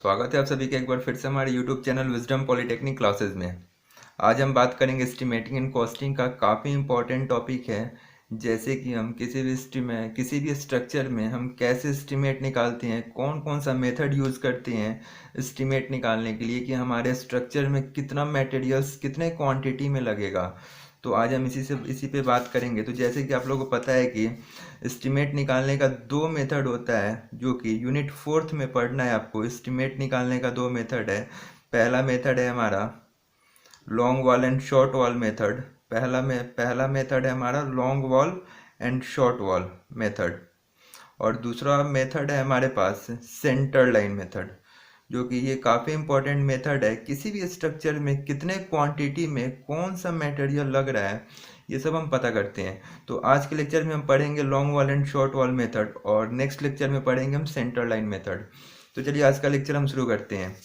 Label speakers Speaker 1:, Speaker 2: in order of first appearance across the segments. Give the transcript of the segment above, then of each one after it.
Speaker 1: स्वागत है आप सभी का एक बार फिर से हमारे YouTube channel wisdom polytechnic classes में। आज हम बात करेंगे एस्टिमेटिंग एंड कॉस्टिंग का। काफ़ी इंपॉर्टेंट टॉपिक है। जैसे कि हम किसी भी स्ट्रक्चर में हम कैसे एस्टिमेट निकालते हैं, कौन कौन सा मेथड यूज़ करते हैं एस्टिमेट निकालने के लिए कि हमारे स्ट्रक्चर में कितना मटेरियल्स कितने क्वांटिटी में लगेगा। तो आज हम इसी पे बात करेंगे। तो जैसे कि आप लोगों को पता है कि एस्टिमेट निकालने का दो मेथड होता है, जो कि यूनिट फोर्थ में पढ़ना है आपको। एस्टिमेट निकालने का दो मेथड है। पहला मेथड है हमारा long wall and short wall method. पहला मेथड है हमारा long wall and short wall method. और दूसरा मेथड है हमारे पास सेंटर लाइन मेथड, जो कि ये काफ़ी इंपॉर्टेंट मेथड है। किसी भी स्ट्रक्चर में कितने क्वांटिटी में कौन सा मटेरियल लग रहा है, ये सब हम पता करते हैं। तो आज के लेक्चर में हम पढ़ेंगे long wall and short wall method, और नेक्स्ट लेक्चर में पढ़ेंगे हम सेंटर लाइन मेथड। तो चलिए आज का लेक्चर हम शुरू करते हैं।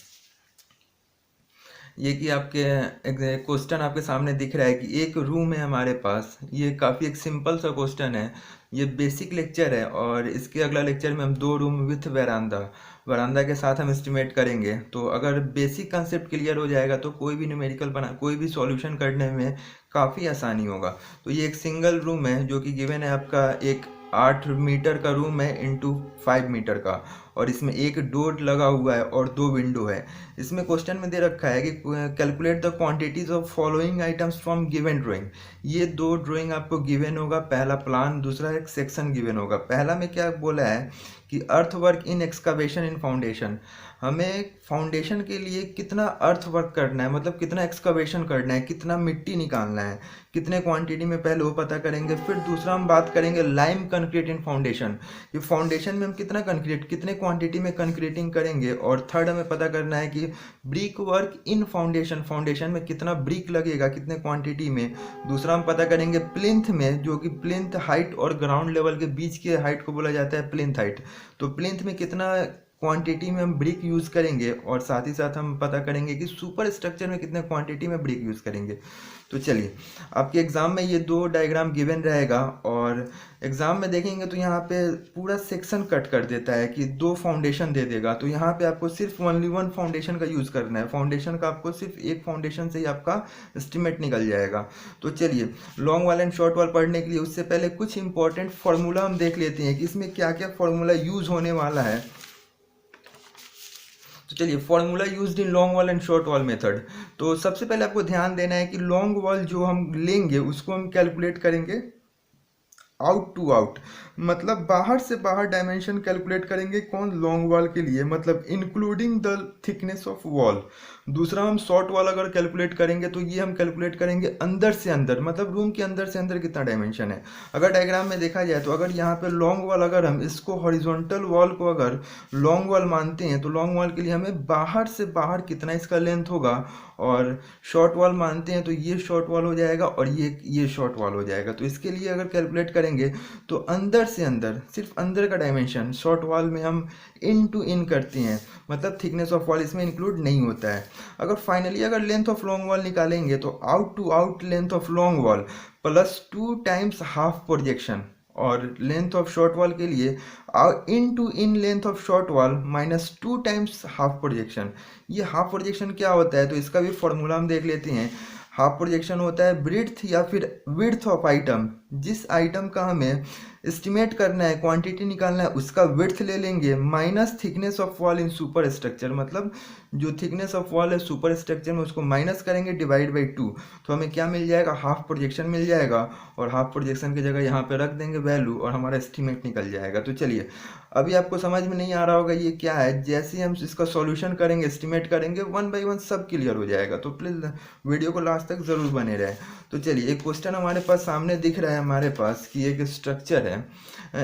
Speaker 1: ये कि आपके क्वेश्चन आपके सामने दिख रहा है कि एक रूम है हमारे पास। ये काफ़ी एक सिंपल सा क्वेश्चन है। ये बेसिक लेक्चर है, और इसके अगला लेक्चर में हम दो रूम विथ वरांदा के साथ हम एस्टिमेट करेंगे। तो अगर बेसिक कंसेप्ट क्लियर हो जाएगा तो कोई भी सॉल्यूशन करने में काफ़ी आसानी होगा। तो ये एक सिंगल रूम है जो कि गिवन है आपका, एक 8 मीटर का रूम है इंटू 5 मीटर का, और इसमें एक डोर लगा हुआ है और दो विंडो है। इसमें क्वेश्चन में दे रखा है कि calculate the quantities of following items from given drawing. ये दो ड्राइंग आपको गिवन होगा, पहला प्लान, दूसरा एक सेक्शन गिवन होगा। पहला में क्या बोला है कि अर्थ work in excavation in foundation. हमें फाउंडेशन के लिए कितना अर्थ वर्क करना है, मतलब कितना एक्सकवेशन करना है, कितना मिट्टी निकालना है, कितने क्वांटिटी में, पहले वो पता करेंगे। फिर दूसरा हम बात करेंगे लाइम कंक्रीट इन फाउंडेशन। ये फाउंडेशन में हम कितने क्वांटिटी में कंक्रीटिंग करेंगे। और थर्ड हमें पता करना है कि ब्रिक वर्क इन फाउंडेशन में कितना ब्रिक लगेगा, कितने क्वांटिटी में। दूसरा हम पता करेंगे प्लिंथ में, जो कि प्लिंथ हाइट और ग्राउंड लेवल के बीच के हाइट को बोला जाता है प्लिंथ हाइट। तो प्लिंथ में कितना क्वांटिटी में हम ब्रिक यूज़ करेंगे, और साथ ही साथ हम पता करेंगे कि सुपर स्ट्रक्चर में कितने क्वांटिटी में ब्रिक यूज़ करेंगे। तो चलिए, आपके एग्ज़ाम में ये दो डायग्राम गिवन रहेगा, और एग्ज़ाम में देखेंगे तो यहाँ पे पूरा सेक्शन कट कर देता है कि दो फाउंडेशन दे देगा। तो यहाँ पे आपको सिर्फ ओनली वन फाउंडेशन का यूज़ करना है। फाउंडेशन का आपको सिर्फ एक फाउंडेशन से ही आपका एस्टिमेट निकल जाएगा। तो चलिए, लॉन्ग वाल एंड शॉर्ट वाल पढ़ने के लिए उससे पहले कुछ इंपॉर्टेंट फार्मूला हम देख लेते हैं कि इसमें क्या क्या फार्मूला यूज़ होने वाला है। तो चलिए, formula used in long wall and short wall method. तो सबसे पहले आपको ध्यान देना है कि लॉन्ग वॉल जो हम लेंगे उसको हम कैलकुलेट करेंगे आउट टू आउट, मतलब बाहर से बाहर डायमेंशन कैलकुलेट करेंगे। कौन? लॉन्ग वॉल के लिए, मतलब including the thickness of wall. दूसरा हम शॉर्ट वॉल अगर कैलकुलेट करेंगे तो ये हम कैलकुलेट करेंगे अंदर से अंदर, मतलब रूम के अंदर से अंदर कितना डायमेंशन है। अगर डायग्राम में देखा जाए तो अगर यहाँ पे लॉन्ग वॉल, अगर हम इसको हॉरिजॉन्टल वॉल को अगर लॉन्ग वॉल मानते हैं तो लॉन्ग वॉल के लिए हमें बाहर से बाहर कितना इसका लेंथ होगा, और शॉर्ट वॉल मानते हैं तो ये शॉर्ट वॉल हो जाएगा और ये शॉर्ट वॉल हो जाएगा। तो इसके लिए अगर कैलकुलेट करेंगे तो अंदर से अंदर, सिर्फ अंदर का डायमेंशन शॉर्ट वॉल में हम इन टू इन करते हैं, मतलब थिकनेस ऑफ वॉल इसमें इंक्लूड नहीं होता है। अगर फाइनली अगर लेंथ ऑफ लॉन्ग वॉल निकालेंगे तो out to out length of long wall plus 2 times half projection, और लेंथ ऑफ शॉर्ट वॉल के लिए in to in length of short wall minus 2 times half projection. ये half projection क्या होता है तो इसका भी फॉर्मूला हम देख लेते हैं। हाफ प्रोजेक्शन होता है ब्रीड्थ या फिर विड्थ ऑफ आइटम। जिस आइटम का हमें एस्टिमेट करना है, क्वांटिटी निकालना है, उसका विड्थ ले लेंगे minus thickness of wall in super structure, मतलब जो थिकनेस ऑफ वॉल है सुपर स्ट्रक्चर में उसको माइनस करेंगे डिवाइड बाई 2। तो हमें क्या मिल जाएगा? हाफ प्रोजेक्शन मिल जाएगा, और हाफ प्रोजेक्शन की जगह यहाँ पे रख देंगे वैल्यू और हमारा एस्टिमेट निकल जाएगा। तो चलिए, अभी आपको समझ में नहीं आ रहा होगा ये क्या है। जैसे ही हम इसका सॉल्यूशन करेंगे, एस्टिमेट करेंगे, वन बाय वन सब क्लियर हो जाएगा। तो प्लीज़ वीडियो को लास्ट तक ज़रूर बने रहे। तो चलिए, एक क्वेश्चन हमारे पास सामने दिख रहा है हमारे पास कि एक स्ट्रक्चर है,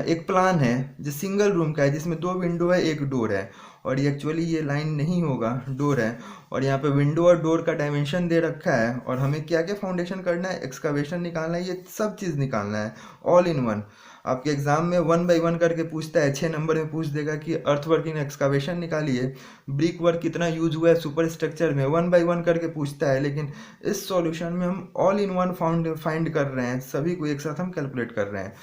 Speaker 1: एक प्लान है जो सिंगल रूम का है, जिसमें दो विंडो है, एक डोर है। और ये एक्चुअली ये लाइन नहीं होगा, डोर है, और यहाँ पे विंडो और डोर का डायमेंशन दे रखा है, और हमें क्या क्या फाउंडेशन करना है, एक्सकवेशन निकालना है, ये सब चीज़ निकालना है ऑल इन वन। आपके एग्जाम में 1 बाई 1 करके पूछता है, 6 नंबर में पूछ देगा कि अर्थ वर्क इन एक्सकवेशन निकालिए, ब्रिक वर्क कितना यूज हुआ है सुपर स्ट्रक्चर में, 1 बाई 1 करके पूछता है। लेकिन इस सॉल्यूशन में हम ऑल इन वन फाइंड कर रहे हैं, सभी को एक साथ हम कैलकुलेट कर रहे हैं।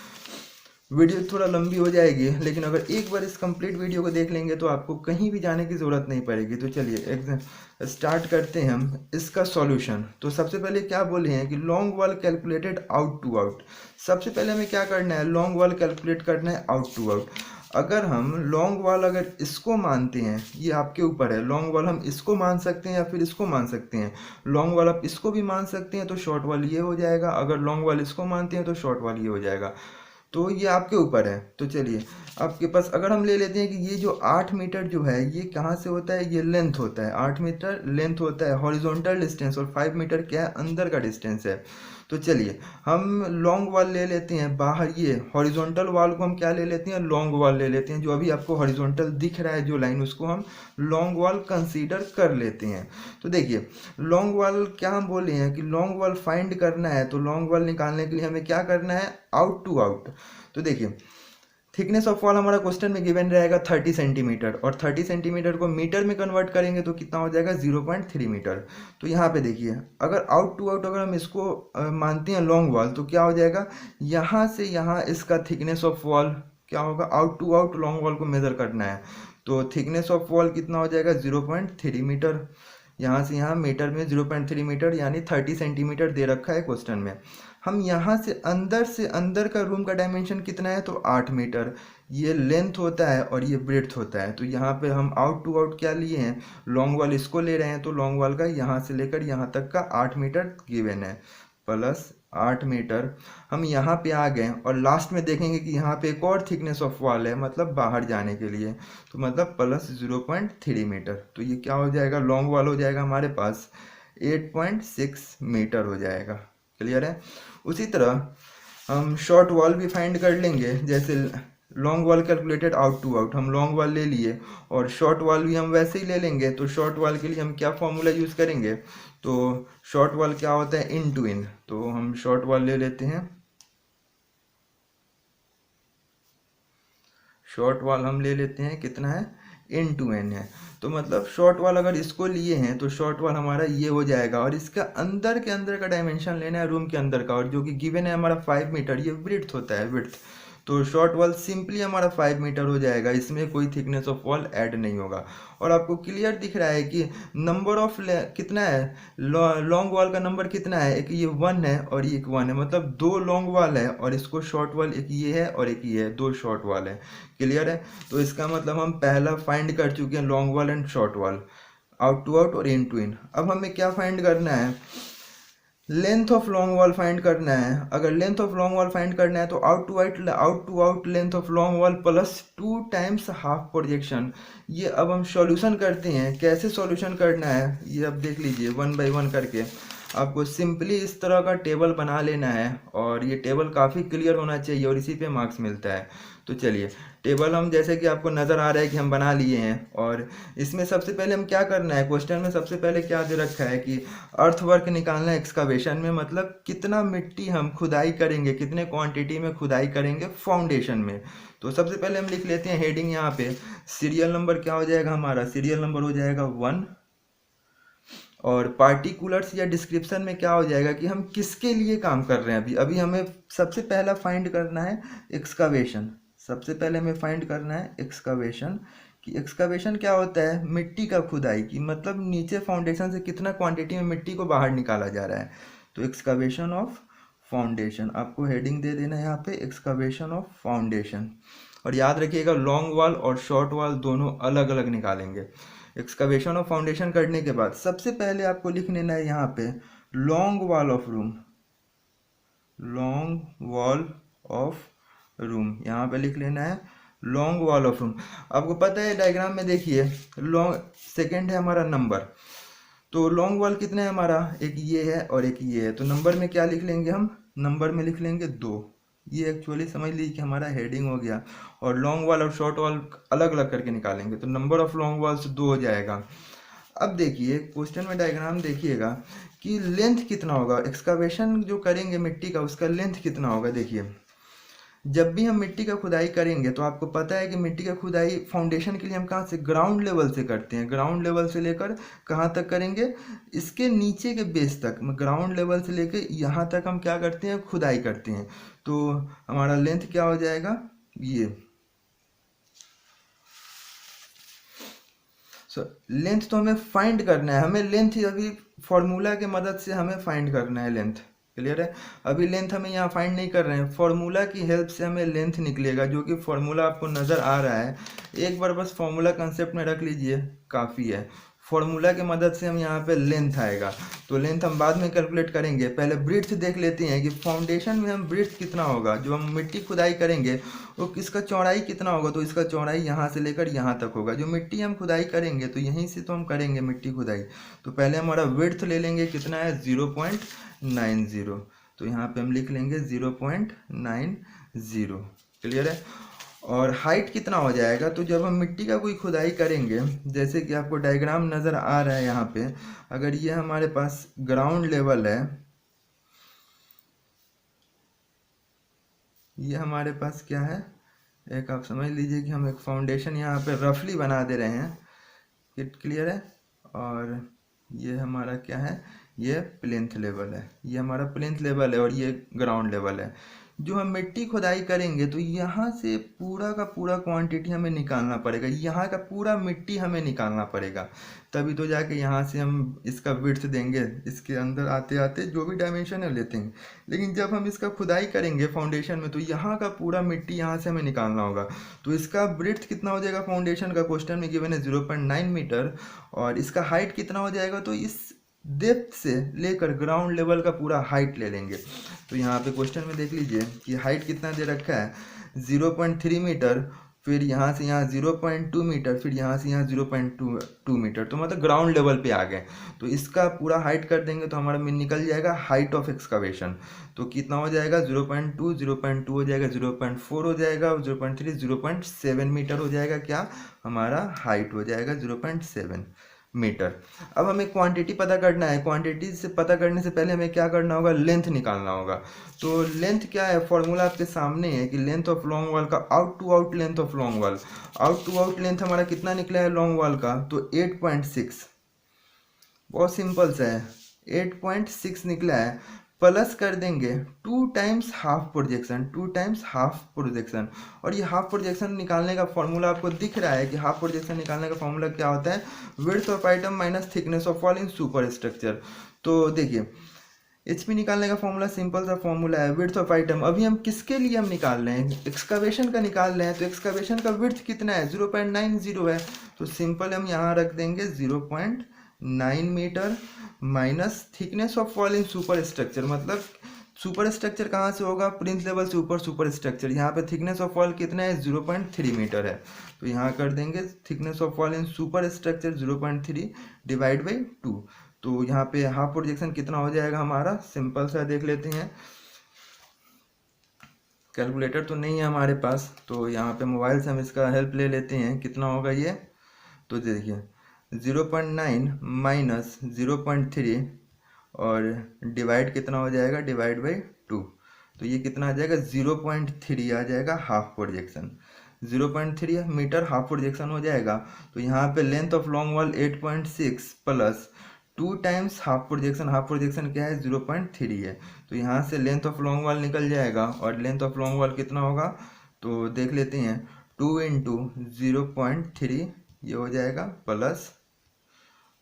Speaker 1: वीडियो थोड़ा लंबी हो जाएगी, लेकिन अगर एक बार इस कंप्लीट वीडियो को देख लेंगे तो आपको कहीं भी जाने की ज़रूरत नहीं पड़ेगी। तो चलिए एग्जाम स्टार्ट करते हैं हम इसका सॉल्यूशन। तो सबसे पहले क्या बोले हैं कि long wall calculated out to out. सबसे पहले हमें क्या करना है, लॉन्ग वॉल कैलकुलेट करना है आउट टू आउट। अगर हम लॉन्ग वॉल अगर इसको मानते हैं, ये आपके ऊपर है, लॉन्ग वॉल हम इसको मान सकते हैं या फिर इसको मान सकते हैं। लॉन्ग वॉल आप इसको भी मान सकते हैं तो शॉर्ट वॉल ये हो जाएगा, अगर लॉन्ग वॉल इसको मानते हैं तो शॉर्ट वॉल ये हो जाएगा। तो ये आपके ऊपर है। तो चलिए आपके पास अगर हम ले लेते हैं कि ये जो 8 मीटर जो है ये कहाँ से होता है, ये लेंथ होता है, 8 मीटर लेंथ होता है हॉरिजॉन्टल डिस्टेंस, और 5 मीटर क्या है, अंदर का डिस्टेंस है। तो चलिए हम लॉन्ग वॉल ले लेते हैं बाहर, ये हॉरिजॉन्टल वॉल को हम क्या ले लेते हैं, लॉन्ग वॉल ले लेते हैं। जो अभी आपको हॉरिजॉन्टल दिख रहा है जो लाइन, उसको हम लॉन्ग वॉल कंसीडर कर लेते हैं। तो देखिए लॉन्ग वॉल क्या हम बोले हैं कि लॉन्ग वॉल फाइंड करना है, तो लॉन्ग वॉल निकालने के लिए हमें क्या करना है, आउट टू आउट। तो देखिए थिकनेस ऑफ वॉल हमारा क्वेश्चन में गिवन रहेगा 30 सेंटीमीटर, और 30 सेंटीमीटर को मीटर में कन्वर्ट करेंगे तो कितना हो जाएगा, 0.3 मीटर। तो यहाँ पे देखिए अगर आउट टू आउट अगर हम इसको मानते हैं लॉन्ग वॉल, तो क्या हो जाएगा, यहाँ से यहाँ इसका थिकनेस ऑफ वॉल क्या होगा, out to out long wall को मेजर करना है। तो थिकनेस ऑफ वॉल कितना हो जाएगा, 0.3 मीटर। यहाँ से यहाँ मीटर में 0.3 मीटर यानी 30 सेंटीमीटर दे रखा है क्वेश्चन में। हम यहाँ से अंदर का रूम का डायमेंशन कितना है, तो 8 मीटर। ये लेंथ होता है और ये ब्रेड्थ होता है। तो यहाँ पे हम आउट टू आउट क्या लिए हैं, लॉन्ग वॉल इसको ले रहे हैं, तो लॉन्ग वॉल का यहाँ से लेकर यहाँ तक का 8 मीटर गिवन है, प्लस 8 मीटर। हम यहाँ पे आ गए और लास्ट में देखेंगे कि यहाँ पे एक और थिकनेस ऑफ वॉल है, मतलब बाहर जाने के लिए, तो मतलब प्लस 0.3 मीटर। तो ये क्या हो जाएगा, लॉन्ग वॉल हो जाएगा हमारे पास 8.6 मीटर हो जाएगा। क्लियर है। उसी तरह हम शॉर्ट वॉल भी फाइंड कर लेंगे। जैसे long wall calculated out to out, हम लॉन्ग वॉल ले लिए और शॉर्ट वॉल भी हम वैसे ही ले लेंगे। तो शॉर्ट वॉल के लिए हम क्या फॉर्मूला यूज़ करेंगे, तो शॉर्ट वॉल क्या होता है, इन टू इन। तो हम शॉर्ट वॉल ले लेते हैं, शॉर्ट वॉल हम ले लेते हैं, कितना है, इन टू एन है। तो मतलब शॉर्ट वॉल अगर इसको लिए हैं तो शॉर्ट वॉल हमारा ये हो जाएगा, और इसका अंदर के अंदर का डायमेंशन लेना है रूम के अंदर का, और जो कि गिवन है हमारा 5 मीटर, ये विड्थ होता है, विड्थ। तो शॉर्ट वॉल सिंपली हमारा 5 मीटर हो जाएगा, इसमें कोई थिकनेस ऑफ वॉल ऐड नहीं होगा। और आपको क्लियर दिख रहा है कि नंबर ऑफ कितना है, लॉन्ग वॉल का नंबर कितना है, एक ये 1 है और ये एक 1 है, मतलब 2 लॉन्ग वॉल है और इसको शॉर्ट वॉल एक ये है और एक ये है, 2 शॉर्ट वॉल है। क्लियर है। तो इसका मतलब हम पहला फाइंड कर चुके हैं long wall and short wall, out to out और इन टू इन। अब हमें क्या फाइंड करना है, length of long wall find करना है। अगर length of long wall find करना है तो out to out length of long wall plus 2 times half projection. ये अब हम सॉल्यूशन करते हैं, कैसे सॉल्यूशन करना है ये अब देख लीजिए, 1 बाई 1 करके। आपको सिंपली इस तरह का टेबल बना लेना है, और ये टेबल काफ़ी क्लियर होना चाहिए और इसी पे मार्क्स मिलता है। तो चलिए टेबल हम, जैसे कि आपको नज़र आ रहा है कि हम बना लिए हैं, और इसमें सबसे पहले हम क्या करना है, क्वेश्चन में सबसे पहले क्या दे रखा है कि अर्थ वर्क निकालना है एक्सकावेशन में, मतलब कितना मिट्टी हम खुदाई करेंगे, कितने क्वांटिटी में खुदाई करेंगे फाउंडेशन में। तो सबसे पहले हम लिख लेते हैं हेडिंग यहाँ पे, सीरियल नंबर क्या हो जाएगा हमारा, सीरियल नंबर हो जाएगा 1, और पार्टिकुलर्स या डिस्क्रिप्शन में क्या हो जाएगा कि हम किसके लिए काम कर रहे हैं। अभी अभी हमें सबसे पहला फाइंड करना है एक्सकावेशन, सबसे पहले हमें फाइंड करना है एक्सकावेशन। कि एक्सकावेशन क्या होता है, मिट्टी का खुदाई की, मतलब नीचे फाउंडेशन से कितना क्वांटिटी में मिट्टी को बाहर निकाला जा रहा है। तो एक्सकावेशन ऑफ फाउंडेशन, आपको हेडिंग दे देना है यहाँ पे, एक्सकावेशन ऑफ फाउंडेशन। और याद रखिएगा लॉन्ग वॉल और शॉर्ट वॉल दोनों अलग अलग निकालेंगे। एक्सकवेशन ऑफ फाउंडेशन करने के बाद सबसे पहले आपको लिख लेना है यहाँ पे long wall of room, long wall of room, यहाँ पे लिख लेना है लॉन्ग वॉल ऑफ रूम। आपको पता है डायग्राम में देखिए, लॉन्ग सेकेंड है हमारा नंबर, तो लॉन्ग वॉल कितना है हमारा, एक ये है और एक ये है। तो नंबर में क्या लिख लेंगे हम, नंबर में लिख लेंगे 2। ये एक्चुअली समझ लीजिए कि हमारा हेडिंग हो गया, और लॉन्ग वॉल और शॉर्ट वॉल अलग अलग करके निकालेंगे, तो नंबर ऑफ लॉन्ग वॉल्स 2 हो जाएगा। अब देखिए क्वेश्चन में डायग्राम देखिएगा कि लेंथ कितना होगा, एक्सकावेशन जो करेंगे मिट्टी का उसका लेंथ कितना होगा। देखिए जब भी हम मिट्टी का खुदाई करेंगे तो आपको पता है कि मिट्टी का खुदाई फाउंडेशन के लिए हम कहाँ से, ग्राउंड लेवल से करते हैं। ग्राउंड लेवल से लेकर कहाँ तक करेंगे, इसके नीचे के बेस तक, ग्राउंड लेवल से लेकर यहाँ तक हम क्या करते हैं, खुदाई करते हैं। तो हमारा लेंथ क्या हो जाएगा, ये लेंथ तो हमें फाइंड करना है, हमें लेंथ अभी फॉर्मूला के मदद से हमें फाइंड करना है लेंथ। क्लियर है। अभी लेंथ हमें यहाँ फाइंड नहीं कर रहे हैं, फॉर्मूला की हेल्प से हमें लेंथ निकलेगा, जो कि फॉर्मूला आपको नज़र आ रहा है। एक बार बस फॉर्मूला कंसेप्ट में रख लीजिए, काफ़ी है। फॉर्मूला की मदद से हम यहाँ पे लेंथ आएगा, तो लेंथ हम बाद में कैलकुलेट करेंगे। पहले ब्रिड्थ देख लेते हैं कि फाउंडेशन में हम ब्रिड्थ कितना होगा, जो हम मिट्टी खुदाई करेंगे वो इसका चौड़ाई कितना होगा। तो इसका चौड़ाई यहाँ से लेकर यहाँ तक होगा। जो मिट्टी हम खुदाई करेंगे तो यहीं से तो हम करेंगे मिट्टी खुदाई। तो पहले हमारा विड्थ ले लेंगे, कितना है 0.90। तो यहाँ पे हम लिख लेंगे 0.90। क्लियर है। और हाइट कितना हो जाएगा, तो जब हम मिट्टी का कोई खुदाई करेंगे, जैसे कि आपको डायग्राम नज़र आ रहा है यहाँ पे, अगर ये हमारे पास ग्राउंड लेवल है, ये हमारे पास क्या है, एक आप समझ लीजिए कि हम एक फाउंडेशन यहाँ पे रफली बना दे रहे हैं। क्लियर है। और ये हमारा क्या है, ये प्लिंथ लेवल है, ये हमारा प्लिंथ लेवल है और ये ग्राउंड लेवल है। जो हम मिट्टी खुदाई करेंगे तो यहाँ से पूरा का पूरा क्वांटिटी हमें निकालना पड़ेगा, यहाँ का पूरा मिट्टी हमें निकालना पड़ेगा, तभी तो जाके यहाँ से हम इसका विड्थ देंगे। इसके अंदर आते आते जो भी डायमेंशन है लेते हैं, लेकिन जब हम इसका खुदाई करेंगे फाउंडेशन में तो यहाँ का पूरा मिट्टी यहाँ से हमें निकालना होगा। तो इसका ब्रेड्थ कितना हो जाएगा, फाउंडेशन का क्वेश्चन में गिवन है 0.9 मीटर, और इसका हाइट कितना हो जाएगा, तो इस डेप्थ से लेकर ग्राउंड लेवल का पूरा हाइट ले लेंगे। तो यहाँ पे क्वेश्चन में देख लीजिए कि हाइट कितना दे रखा है, 0.3 मीटर, फिर यहाँ से यहाँ 0.2 मीटर, फिर यहाँ से यहाँ 0.2 मीटर, तो मतलब ग्राउंड लेवल पे आ गए। तो इसका पूरा हाइट कर देंगे तो हमारा निकल जाएगा हाइट ऑफ एक्सकवेशन। तो कितना हो जाएगा, 0.2 हो जाएगा, 0.4 हो जाएगा, 0.3, 0.7 मीटर हो जाएगा। क्या हमारा हाइट हो जाएगा 0.7 मीटर। अब हमें क्वांटिटी पता करना है। क्वांटिटी से पता करने से पहले हमें क्या करना होगा, लेंथ निकालना होगा। तो लेंथ क्या है, फॉर्मूला आपके सामने है कि लेंथ ऑफ लॉन्ग वॉल का out to out length of long wall, out to out length हमारा कितना निकला है लॉन्ग वॉल का, तो 8.6। बहुत सिंपल सा है, 8.6 निकला है। प्लस कर देंगे 2 times half projection, 2 times half projection. और ये हाफ प्रोजेक्शन निकालने का फॉर्मूला आपको दिख रहा है कि हाफ प्रोजेक्शन निकालने का फॉर्मूला क्या होता है, width of item minus thickness of wall in super structure. तो देखिए एचपी निकालने का फॉर्मूला सिंपल सा फॉर्मूला है, विड्थ ऑफ आइटम। अभी हम किसके लिए हम निकाल रहे हैं, एक्सकवेशन का निकाल रहे हैं। तो एक्सकवेशन का विड्थ कितना है, 0.90 है। तो सिंपल हम यहाँ रख देंगे 0.9 metre minus thickness of wall in super structure. मतलब सुपर स्ट्रक्चर कहाँ से होगा, प्लिंथ लेवल से ऊपर सुपर स्ट्रक्चर। यहाँ पे थिकनेस ऑफ वॉल कितना है, 0.3 मीटर है। तो यहाँ कर देंगे thickness of wall in super structure 0.3 divide by 2। तो यहाँ पे हाफ प्रोजेक्शन कितना हो जाएगा हमारा, सिंपल सा देख लेते हैं। कैलकुलेटर तो नहीं है हमारे पास, तो यहाँ पे मोबाइल से हम इसका हेल्प ले लेते हैं। कितना होगा ये, तो देखिए 0.9 माइनस 0.3 और डिवाइड कितना हो जाएगा, डिवाइड बाई 2। तो ये कितना आ जाएगा, 0.3 आ जाएगा half projection. 0.3 metre half projection हो जाएगा। तो यहाँ पे length of long wall 8.6 plus 2 times half projection. Half projection क्या है, 0.3 है। तो यहाँ से लेंथ ऑफ लॉन्ग वॉल निकल जाएगा। और लेंथ ऑफ लॉन्ग वॉल कितना होगा, तो देख लेते हैं, 2 इंटू 0.3 ये हो जाएगा प्लस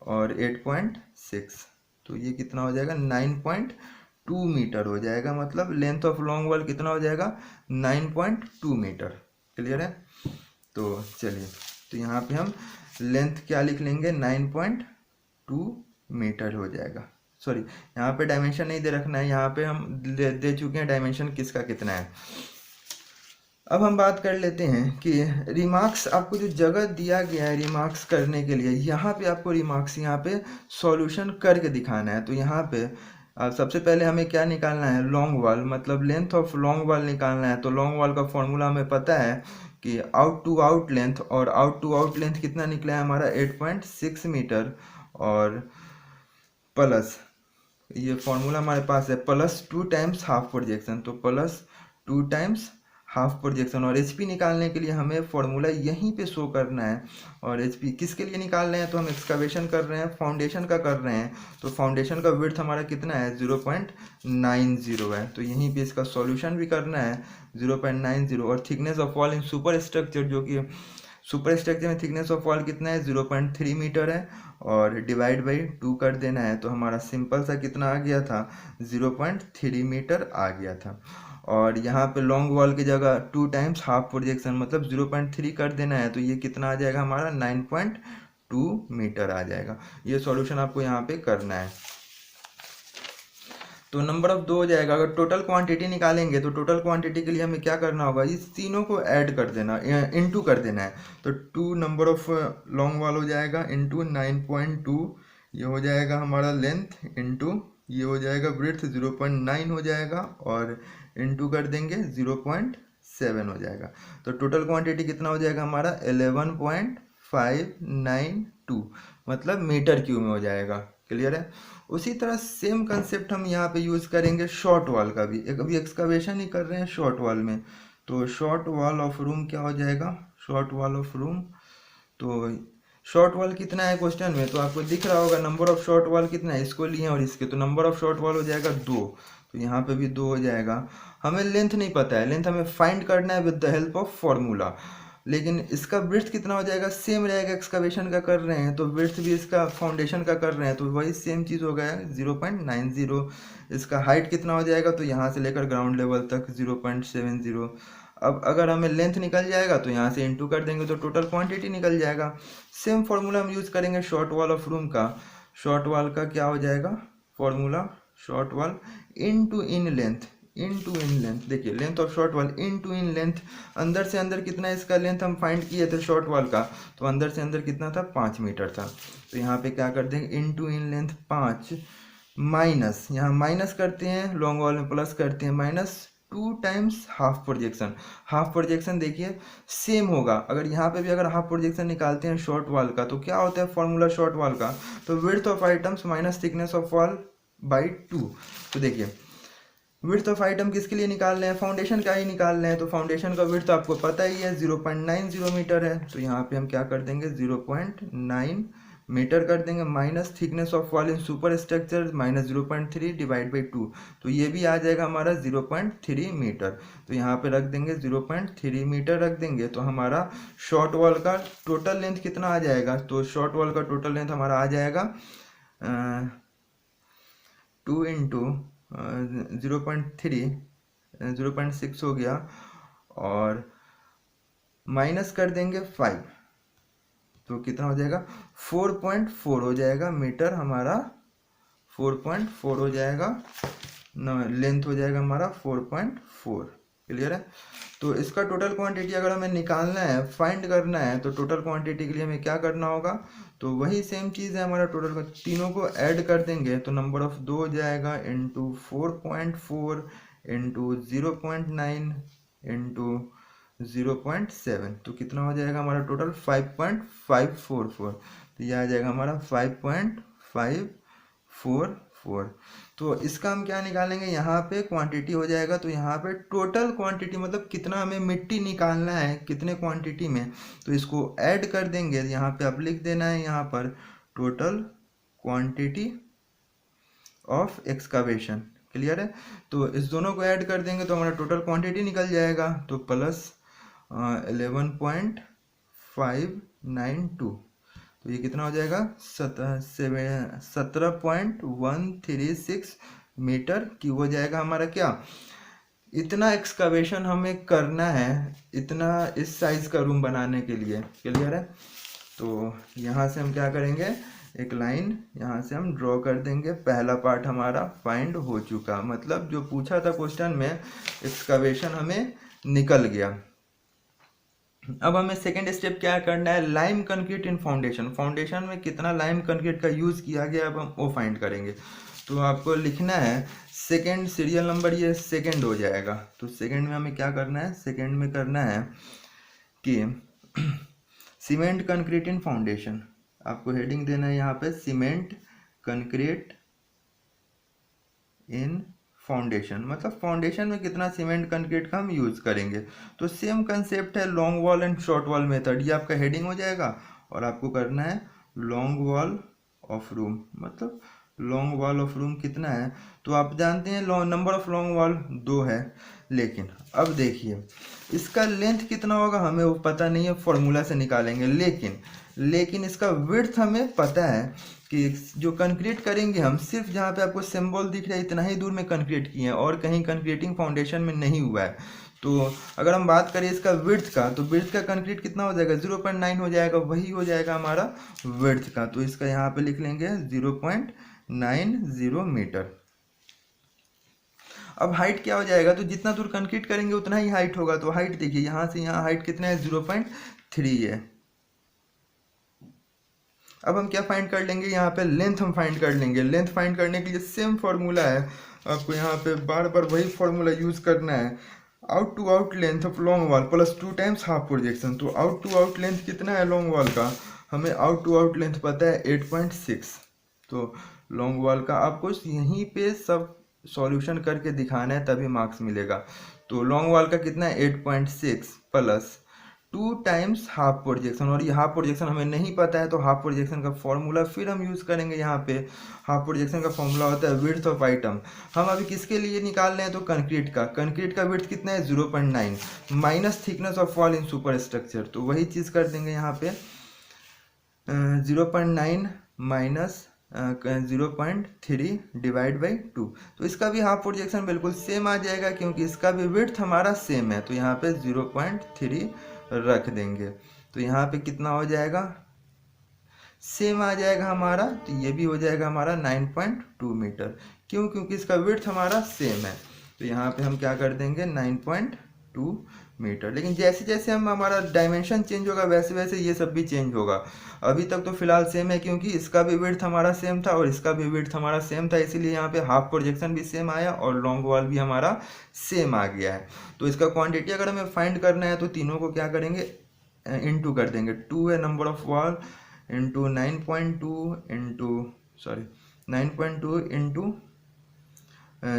Speaker 1: और 8.6, तो ये कितना हो जाएगा 9.2 मीटर हो जाएगा। मतलब लेंथ ऑफ लॉन्ग वॉल कितना हो जाएगा, 9.2 मीटर। क्लियर है। तो चलिए, तो यहाँ पे हम लेंथ क्या लिख लेंगे, 9.2 मीटर हो जाएगा। सॉरी, यहाँ पे डायमेंशन नहीं दे रखना है, यहाँ पे हम दे चुके हैं डायमेंशन किसका कितना है। अब हम बात कर लेते हैं कि रिमार्क्स, आपको जो जगह दिया गया है रिमार्क्स करने के लिए, यहाँ पे आपको रिमार्क्स यहाँ पे सॉल्यूशन करके दिखाना है। तो यहाँ पे सबसे पहले हमें क्या निकालना है, लॉन्ग वॉल, मतलब लेंथ ऑफ लॉन्ग वॉल निकालना है। तो लॉन्ग वॉल का फॉर्मूला हमें पता है कि आउट टू आउट लेंथ, और आउट टू आउट लेंथ कितना निकला है हमारा 8.6 मीटर, और प्लस ये फॉर्मूला हमारे पास है प्लस 2 टाइम्स हाफ प्रोजेक्शन। तो प्लस 2 टाइम्स हाफ प्रोजेक्शन। और एचपी निकालने के लिए हमें फॉर्मूला यहीं पे शो करना है। और एचपी किसके लिए निकाल रहे हैं, तो हम एक्सकवेशन कर रहे हैं, फाउंडेशन का कर रहे हैं। तो फाउंडेशन का विड्थ हमारा कितना है, 0.90 है। तो यहीं पे इसका सॉल्यूशन भी करना है 0.90। और thickness of wall in super structure, जो कि सुपर स्ट्रक्चर में थिकनेस ऑफ वॉल कितना है, 0.3 मीटर है। और डिवाइड बाई 2 कर देना है, तो हमारा सिंपल सा कितना आ गया था, 0.3 मीटर आ गया था। और यहाँ पे लॉन्ग वॉल की जगह 2 टाइम्स हाफ प्रोजेक्शन मतलब 0.3 कर देना है, तो ये कितना आ जाएगा हमारा, 9.2 मीटर आ जाएगा। ये सॉल्यूशन आपको यहाँ पे करना है। तो नंबर ऑफ 2 हो जाएगा। अगर टोटल क्वांटिटी निकालेंगे तो टोटल क्वांटिटी के लिए हमें क्या करना होगा, इस तीनों को ऐड कर देना, इनटू कर देना है। तो 2 नंबर ऑफ लॉन्ग वॉल हो जाएगा इनटू 9.2, ये हो जाएगा हमारा लेंथ, इनटू ये हो जाएगा ब्रेड्थ 0.9 हो जाएगा, और इनटू कर देंगे 0.7 हो जाएगा। तो टोटल क्वांटिटी कितना हो जाएगा हमारा, 11.592 मतलब मीटर क्यूब में हो जाएगा। क्लियर है। उसी तरह सेम कंसेप्ट हम यहाँ पे यूज़ करेंगे शॉर्ट वॉल का भी। एक अभी एक्सकवेशन ही कर रहे हैं शॉर्ट वॉल में। तो शॉर्ट वॉल ऑफ रूम क्या हो जाएगा, शॉर्ट वॉल ऑफ रूम, तो शॉर्ट वॉल कितना है क्वेश्चन में, तो आपको दिख रहा होगा नंबर ऑफ शॉर्ट वॉल कितना है, इसको लिए और इसके, तो नंबर ऑफ शॉर्ट वॉल हो जाएगा 2। तो यहाँ पे भी 2 हो जाएगा। हमें लेंथ नहीं पता है, लेंथ हमें फाइंड करना है with the help of formula. लेकिन इसका ब्रेड्थ कितना हो जाएगा, सेम रहेगा, एक्सकवेशन का कर रहे हैं तो ब्रेड्थ भी इसका फाउंडेशन का कर रहे हैं तो वही सेम चीज़ हो गया 0.90। इसका हाइट कितना हो जाएगा, तो यहाँ से लेकर ग्राउंड लेवल तक 0.70। अब अगर हमें लेंथ निकल जाएगा तो यहाँ से इनटू कर देंगे तो टोटल क्वांटिटी निकल जाएगा। सेम फॉर्मूला हम यूज़ करेंगे शॉर्ट वॉल ऑफ रूम का। शॉर्ट वॉल का क्या हो जाएगा formula, short wall in to in length, in to in length. देखिए length of short wall in to in length, अंदर से अंदर कितना है इसका लेंथ हम फाइंड किए थे शॉर्ट वॉल का, तो अंदर से अंदर कितना था, 5 मीटर था। तो यहाँ पे क्या कर देंगे, इनटू इन लेंथ 5 माइनस, यहाँ माइनस करते हैं, लॉन्ग वॉल में प्लस करते हैं, minus 2 times half projection. Half projection देखिए सेम होगा, अगर यहाँ पे भी अगर हाफ प्रोजेक्शन निकालते हैं शॉर्ट वॉल का तो क्या होता है फॉर्मूला शॉर्ट वॉल का, तो width of items minus thickness of wall by 2। तो देखिए विड्थ ऑफ आइटम किसके लिए निकाल रहे हैं, फाउंडेशन का ही निकाल रहे हैं, तो फाउंडेशन का विड्थ आपको पता ही है 0.90 मीटर है। तो यहाँ पे हम क्या कर देंगे 0.9 मीटर कर देंगे, minus thickness of wall in super structure minus 0.3 divide by 2, तो ये भी आ जाएगा हमारा 0.3 मीटर। तो यहाँ पे रख देंगे 0.3 मीटर रख देंगे, तो हमारा शॉर्ट वॉल का टोटल लेंथ कितना आ जाएगा, तो शॉर्ट वॉल का टोटल लेंथ हमारा आ जाएगा 2 इंटू 0.6 हो गया, और माइनस कर देंगे 5, तो कितना हो जाएगा 4.4 हो जाएगा मीटर हमारा, 4.4 हो जाएगा, लेंथ हो जाएगा हमारा 4.4। क्लियर है। तो इसका टोटल क्वांटिटी अगर हमें निकालना है, फाइंड करना है, तो टोटल क्वांटिटी के लिए हमें क्या करना होगा, तो वही सेम चीज़ है हमारा, टोटल तीनों को ऐड कर देंगे तो नंबर ऑफ 2 हो जाएगा इंटू 4.4 इंटू 0.9 इंटू 0.7, तो कितना हो जाएगा हमारा टोटल 5.544। तो यह आ जाएगा हमारा 5.544। तो इसका हम क्या निकालेंगे, यहाँ पे क्वांटिटी हो जाएगा, तो यहाँ पे टोटल क्वांटिटी मतलब कितना हमें मिट्टी निकालना है कितने क्वांटिटी में, तो इसको ऐड कर देंगे। यहाँ पे आप लिख देना है यहाँ पर total quantity of excavation. Clear है। तो इस दोनों को ऐड कर देंगे तो हमारा टोटल क्वांटिटी निकल जाएगा, तो प्लस 11.592, तो ये कितना हो जाएगा 17.136 मीटर क्यूब हो जाएगा हमारा। क्या इतना एक्सकवेशन हमें करना है, इतना इस साइज का रूम बनाने के लिए। क्लियर है। तो यहाँ से हम क्या करेंगे, एक लाइन यहाँ से हम ड्रॉ कर देंगे। पहला पार्ट हमारा फाइंड हो चुका, मतलब जो पूछा था क्वेश्चन में एक्सकवेशन हमें निकल गया। अब हमें सेकेंड स्टेप क्या करना है, लाइम कंक्रीट इन फाउंडेशन। फाउंडेशन में कितना लाइम कंक्रीट का यूज़ किया गया, अब हम वो फाइंड करेंगे। तो आपको लिखना है सेकेंड, सीरियल नंबर ये सेकेंड हो जाएगा। तो सेकेंड में हमें क्या करना है, सेकेंड में करना है कि सीमेंट कंक्रीट इन फाउंडेशन, आपको हेडिंग देना है यहाँ पे सीमेंट कंक्रीट इन फाउंडेशन, मतलब फाउंडेशन में कितना सीमेंट कंक्रीट का हम यूज़ करेंगे। तो सेम कंसेप्ट है long wall and short wall method, ये आपका हेडिंग हो जाएगा और आपको करना है लॉन्ग वॉल ऑफ रूम, मतलब लॉन्ग वॉल ऑफ रूम कितना है। तो आप जानते हैं नंबर ऑफ लॉन्ग वॉल 2 है, लेकिन अब देखिए इसका लेंथ कितना होगा हमें वो पता नहीं है, फॉर्मूला से निकालेंगे। लेकिन इसका विड्थ हमें पता है कि जो कंक्रीट करेंगे हम, सिर्फ जहाँ पे आपको सिंबल दिख रहा है इतना ही दूर में कंक्रीट किए हैं और कहीं कंक्रीटिंग फाउंडेशन में नहीं हुआ है। तो अगर हम बात करें इसका विड्थ का, तो विड्थ का कंक्रीट कितना हो जाएगा, 0.9 हो जाएगा, वही हो जाएगा हमारा विड्थ का। तो इसका यहाँ पे लिख लेंगे 0.90 मीटर। अब हाइट क्या हो जाएगा, तो जितना दूर कंक्रीट करेंगे उतना ही हाइट होगा। तो हाइट देखिए यहाँ से यहाँ हाइट कितना है, 0.3 है। अब हम क्या फाइंड कर लेंगे, यहाँ पे लेंथ हम फाइंड कर लेंगे। लेंथ फाइंड करने के लिए सेम फॉर्मूला है, आपको यहाँ पे बार बार वही फॉर्मूला यूज करना है। Out to out length of long wall plus 2 times half projection. तो आउट टू आउट लेंथ कितना है लॉन्ग वॉल का, हमें आउट टू आउट लेंथ पता है 8.6। तो लॉन्ग वॉल का आपको यहीं पे सब सॉल्यूशन करके दिखाना है तभी मार्क्स मिलेगा। तो लॉन्ग वॉल का कितना है 8.6 प्लस 2 टाइम्स हाफ प्रोजेक्शन, और ये हाफ प्रोजेक्शन हमें नहीं पता है तो हाफ प्रोजेक्शन का फॉर्मूला फिर हम यूज़ करेंगे। यहाँ पे हाफ प्रोजेक्शन का फॉर्मूला होता है विड्थ ऑफ आइटम। हम अभी किसके लिए निकाल रहे हैं, तो कंक्रीट का विड्थ कितना है 0.9 minus thickness of wall in super structure. तो वही चीज़ कर देंगे यहाँ पे 0.9 माइनस 0.3 डिवाइड बाई 2। तो इसका भी हाफ प्रोजेक्शन बिल्कुल सेम आ जाएगा क्योंकि इसका भी विड्थ हमारा सेम है। तो यहाँ पे 0.3 रख देंगे। तो यहाँ पे कितना हो जाएगा, सेम आ जाएगा हमारा। तो ये भी हो जाएगा हमारा 9.2 मीटर। क्यों, क्योंकि इसका विड्थ हमारा सेम है। तो यहाँ पे हम क्या कर देंगे 9.2 मीटर। लेकिन जैसे जैसे हम हमारा डायमेंशन चेंज होगा वैसे वैसे ये सब भी चेंज होगा। अभी तक तो फिलहाल सेम है क्योंकि इसका भी विड्थ हमारा सेम था और इसका भी विड्थ हमारा सेम था, इसीलिए यहाँ पे हाफ प्रोजेक्शन भी सेम आया और लॉन्ग वॉल भी हमारा सेम आ गया है। तो इसका क्वांटिटी अगर हमें फाइंड करना है तो तीनों को क्या करेंगे, इनटू कर देंगे। 2 है number of wall into 9.2 into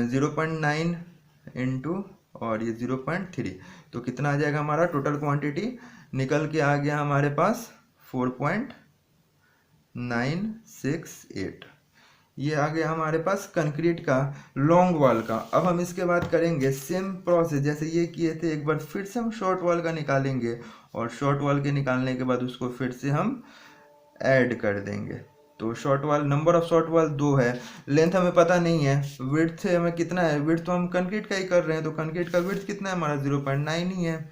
Speaker 1: 0.9 into और ये 0.3। तो कितना आ जाएगा हमारा टोटल क्वांटिटी निकल के आ गया हमारे पास 4.968। ये आ गया हमारे पास कंक्रीट का लॉन्ग वॉल का। अब हम इसके बाद करेंगे सेम प्रोसेस जैसे ये किए थे, एक बार फिर से हम शॉर्ट वॉल का निकालेंगे और शॉर्ट वॉल के निकालने के बाद उसको फिर से हम ऐड कर देंगे। तो short wall, number of short wall 2 है, लेंथ हमें पता नहीं है, विड्थ हमें कितना है, विड्थ तो हम कंक्रीट का ही कर रहे हैं तो कंक्रीट का विड्थ कितना है हमारा 0.9 ही है।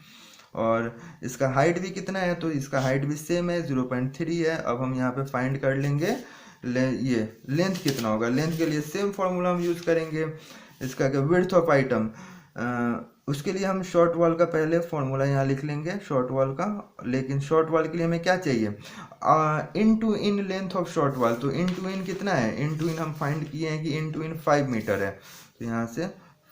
Speaker 1: और इसका हाइट भी कितना है, तो इसका हाइट भी सेम है 0.3 है। अब हम यहाँ पे फाइंड कर लेंगे ये लेंथ कितना होगा। लेंथ के लिए सेम फॉर्मूला हम यूज़ करेंगे। इसका क्या विड्थ ऑफ आइटम, उसके लिए हम शॉर्ट वॉल का पहले फॉर्मूला यहाँ लिख लेंगे शॉर्ट वॉल का। लेकिन शॉर्ट वॉल के लिए हमें क्या चाहिए, in to in length of short wall. तो इन टू इन कितना है, इन टू इन हम फाइंड किए हैं कि इन टू इन 5 मीटर है। तो यहाँ से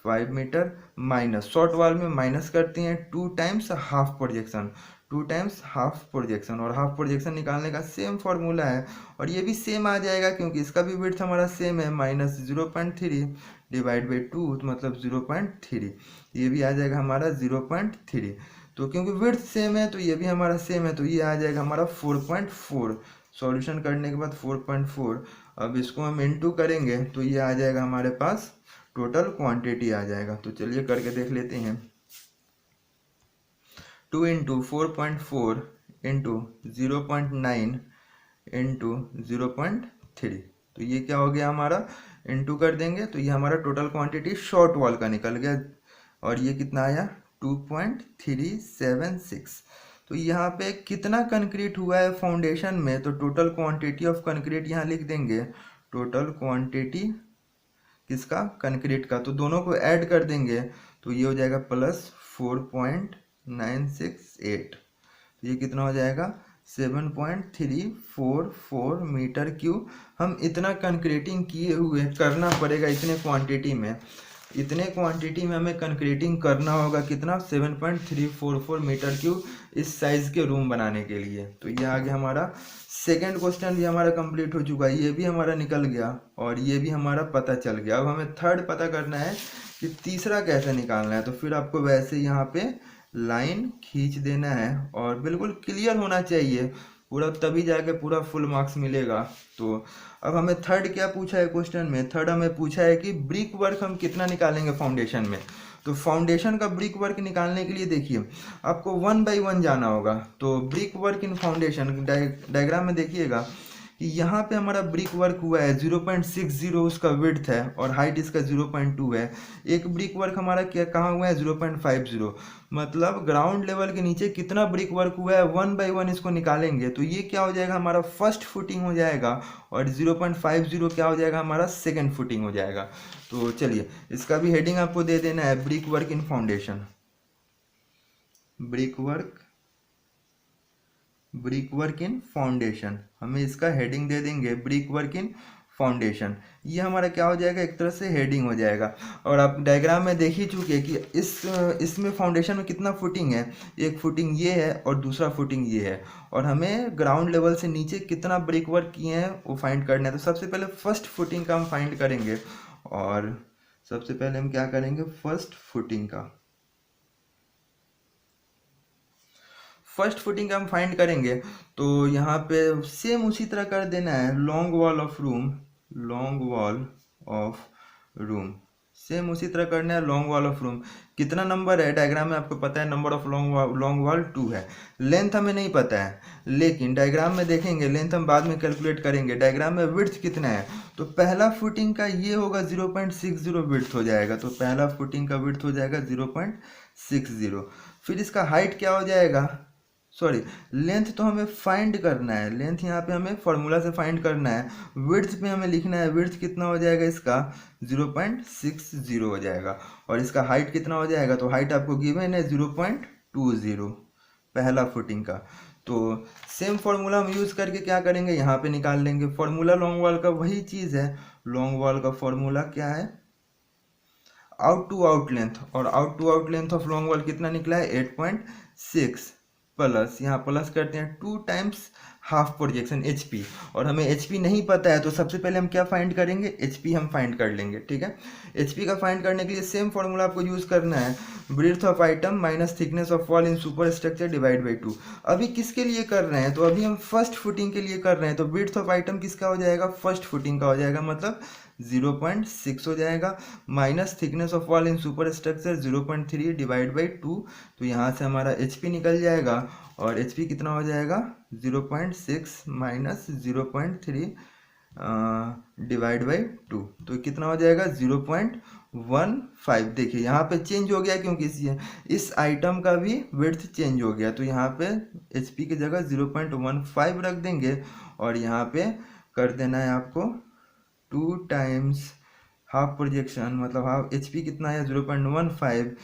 Speaker 1: 5 मीटर माइनस शॉर्ट वॉल में माइनस करते हैं 2 times half projection, 2 times half projection. और हाफ प्रोजेक्शन निकालने का सेम फॉर्मूला है और ये भी सेम आ जाएगा क्योंकि इसका भी विड्थ हमारा सेम है, माइनस 0.3 डिवाइड बाई 2 मतलब 0.3। ये भी आ जाएगा हमारा 0.3। तो क्योंकि विड्थ सेम है तो ये भी हमारा सेम है, तो ये आ जाएगा हमारा 4.4। सॉल्यूशन करने के बाद 4.4। अब इसको हम इनटू करेंगे तो ये आ जाएगा हमारे पास टोटल क्वांटिटी आ जाएगा। तो चलिए करके देख लेते हैं। 2 इंटू 4.4 इंटू 0.9 इंटू 0.3। तो ये क्या हो गया हमारा, इनटू कर देंगे तो ये हमारा टोटल क्वांटिटी शॉर्ट वॉल का निकल गया और ये कितना आया 2.376। तो यहाँ पे कितना कंक्रीट हुआ है फाउंडेशन में, तो टोटल क्वांटिटी ऑफ कंक्रीट यहाँ लिख देंगे। टोटल क्वांटिटी किसका, कंक्रीट का। तो दोनों को ऐड कर देंगे तो ये हो जाएगा प्लस 4.968। तो ये कितना हो जाएगा 7.344 मीटर क्यूब। हम इतना कंक्रीटिंग किए हुए करना पड़ेगा इतने क्वांटिटी में, इतने क्वांटिटी में हमें कंक्रीटिंग करना होगा कितना, 7.344 मीटर क्यूब इस साइज़ के रूम बनाने के लिए। तो ये आ गया हमारा सेकेंड क्वेश्चन भी हमारा कंप्लीट हो चुका है, ये भी हमारा निकल गया और ये भी हमारा पता चल गया। अब हमें थर्ड पता करना है कि तीसरा कैसे निकालना है। तो फिर आपको वैसे यहाँ पे लाइन खींच देना है और बिल्कुल क्लियर होना चाहिए पूरा, तभी जाके पूरा फुल मार्क्स मिलेगा। तो अब हमें थर्ड क्या पूछा है क्वेश्चन में, थर्ड हमें पूछा है कि ब्रिक वर्क हम कितना निकालेंगे फाउंडेशन में। तो फाउंडेशन का ब्रिक वर्क निकालने के लिए देखिए आपको 1 बाई 1 जाना होगा। तो ब्रिक वर्क इन फाउंडेशन डायग्राम में देखिएगा कि यहाँ पे हमारा ब्रिक वर्क हुआ है 0.60 उसका विड्थ है और हाइट इसका 0.2 है। एक ब्रिक वर्क हमारा क्या कहाँ हुआ है 0.50, मतलब ग्राउंड लेवल के नीचे कितना ब्रिक वर्क हुआ है 1 बाई 1 इसको निकालेंगे तो ये क्या हो जाएगा हमारा फर्स्ट फुटिंग हो जाएगा और 0.50 क्या हो जाएगा हमारा सेकेंड फुटिंग हो जाएगा। तो चलिए इसका भी हेडिंग आपको दे देना है, ब्रिक वर्क इन फाउंडेशन। ब्रिक वर्क इन फाउंडेशन, हमें इसका हेडिंग दे देंगे ब्रिक वर्क इन फाउंडेशन। ये हमारा क्या हो जाएगा, एक तरह से हेडिंग हो जाएगा। और आप डायग्राम में देख ही चुके कि इसमें फाउंडेशन में कितना फुटिंग है, एक फुटिंग ये है और दूसरा फुटिंग ये है, और हमें ग्राउंड लेवल से नीचे कितना ब्रिक वर्क किए हैं वो फाइंड करना है। तो सबसे पहले फर्स्ट फुटिंग का हम फाइंड करेंगे और सबसे पहले हम क्या करेंगे, फर्स्ट फुटिंग का हम फाइंड करेंगे। तो यहाँ पे सेम उसी तरह कर देना है, long wall of room same उसी तरह करना है। लॉन्ग वॉल ऑफ रूम कितना नंबर है डायग्राम में आपको पता है, नंबर ऑफ लॉन्ग वॉल 2 है। लेंथ हमें नहीं पता है लेकिन डायग्राम में देखेंगे, लेंथ हम बाद में कैलकुलेट करेंगे। डायग्राम में विड्थ कितना है, तो पहला फुटिंग का ये होगा 0.60 विड्थ हो जाएगा। तो पहला फुटिंग का विड्थ हो जाएगा 0.60। फिर इसका हाइट क्या हो जाएगा, सॉरी लेंथ तो हमें फाइंड करना है, लेंथ यहाँ पे हमें फॉर्मूला से फाइंड करना है। विड्थ पे हमें लिखना है, विड्थ कितना हो जाएगा इसका 0.60 हो जाएगा। और इसका हाइट कितना हो जाएगा, तो हाइट आपको गिवन है 0.20 पहला फुटिंग का। तो सेम फॉर्मूला हम यूज़ करके क्या करेंगे, यहाँ पे निकाल लेंगे। फॉर्मूला लॉन्ग वॉल का वही चीज़ है, लॉन्ग वॉल का फॉर्मूला क्या है, आउट टू आउट लेंथ, और out to out length of long wall कितना निकला है 8.6 प्लस, यहाँ प्लस करते हैं 2 टाइम्स हाफ प्रोजेक्शन HP। और हमें HP नहीं पता है तो सबसे पहले हम क्या फाइंड करेंगे, HP हम फाइंड कर लेंगे। ठीक है, HP का फाइंड करने के लिए सेम फॉर्मूला आपको यूज़ करना है, breadth of item minus thickness of wall in super structure divide by 2। अभी किसके लिए कर रहे हैं, तो अभी हम फर्स्ट फुटिंग के लिए कर रहे हैं। तो ब्रीथ ऑफ आइटम किसका हो जाएगा, फर्स्ट फुटिंग का हो जाएगा, मतलब 0.6 हो जाएगा, minus thickness of wall in super structure 0.3 divide by 2। तो यहाँ से हमारा HP निकल जाएगा और HP कितना हो जाएगा 0.6 माइनस 0.3 डिवाइड बाई 2, तो कितना हो जाएगा 0.15। देखिए यहाँ पे चेंज हो गया क्योंकि इस आइटम का भी विड्थ चेंज हो गया। तो यहाँ पे HP की जगह 0.15 रख देंगे और यहाँ पे कर देना है आपको 2 टाइम्स हाफ प्रोजेक्शन, मतलब हाफ HP कितना है 0.15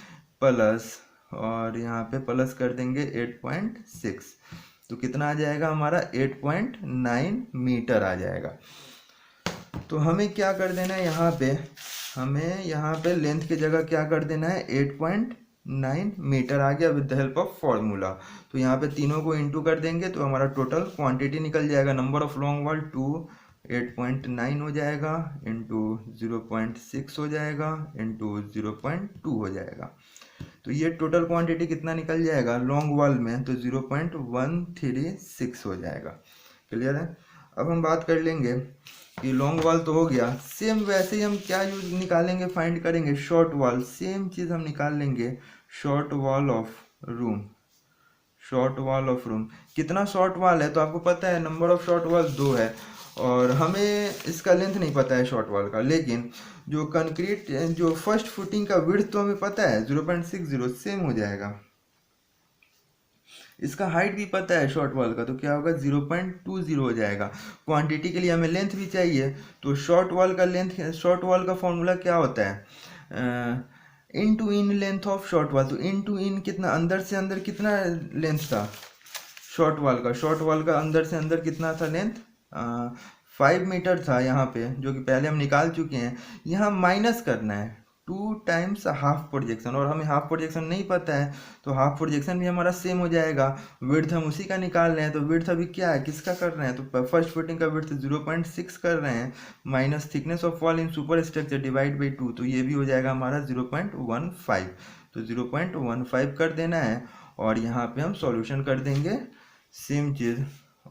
Speaker 1: प्लस, और यहाँ पे प्लस कर देंगे 8.6, तो कितना आ जाएगा हमारा 8.9 मीटर आ जाएगा। तो हमें क्या कर देना है हमें यहाँ पे लेंथ की जगह क्या कर देना है 8.9 मीटर आ गया with the help of formula. तो यहाँ पे तीनों को इंटू कर देंगे तो हमारा टोटल क्वांटिटी निकल जाएगा, नंबर ऑफ लॉन्ग वॉल 8.9 हो जाएगा इंटू 0.6 हो जाएगा इंटू 0.2 हो जाएगा। तो ये टोटल क्वांटिटी कितना निकल जाएगा लॉन्ग वॉल में, तो 0.136 हो जाएगा। क्लियर है। अब हम बात कर लेंगे कि लॉन्ग वॉल तो हो गया, सेम वैसे ही हम क्या यूज निकालेंगे, फाइंड करेंगे शॉर्ट वॉल। सेम चीज़ हम निकाल लेंगे, शॉर्ट वॉल ऑफ रूम। कितना शॉर्ट वॉल है, तो आपको पता है नंबर ऑफ शॉर्ट वॉल 2 है और हमें इसका लेंथ नहीं पता है शॉर्ट वॉल का, लेकिन जो कंक्रीट जो फर्स्ट फुटिंग का विड्थ तो हमें पता है 0.60, सेम हो जाएगा। इसका हाइट भी पता है शॉर्ट वॉल का, तो क्या होगा 0.20 हो जाएगा। क्वांटिटी के लिए हमें लेंथ भी चाहिए, तो शॉर्ट वॉल का फॉर्मूला क्या होता है, इन लेंथ ऑफ शॉर्ट वॉल। तो इन कितना, अंदर से अंदर कितना लेंथ था शॉर्ट वॉल का अंदर से अंदर कितना था लेंथ, 5 मीटर था यहाँ पे, जो कि पहले हम निकाल चुके हैं। यहाँ माइनस करना है टू टाइम्स हाफ प्रोजेक्शन, और हमें हाफ प्रोजेक्शन नहीं पता है तो हाफ प्रोजेक्शन भी हमारा सेम हो जाएगा। विड्थ हम उसी का निकाल रहे हैं, तो विड्थ अभी क्या है, किसका कर रहे हैं, तो फर्स्ट फुटिंग का विड्थ 0.6 कर रहे हैं, minus thickness of wall in super structure divide by 2, तो ये भी हो जाएगा हमारा 0.15। तो 0.15 कर देना है, और यहाँ पे हम सॉल्यूशन कर देंगे सेम चीज़,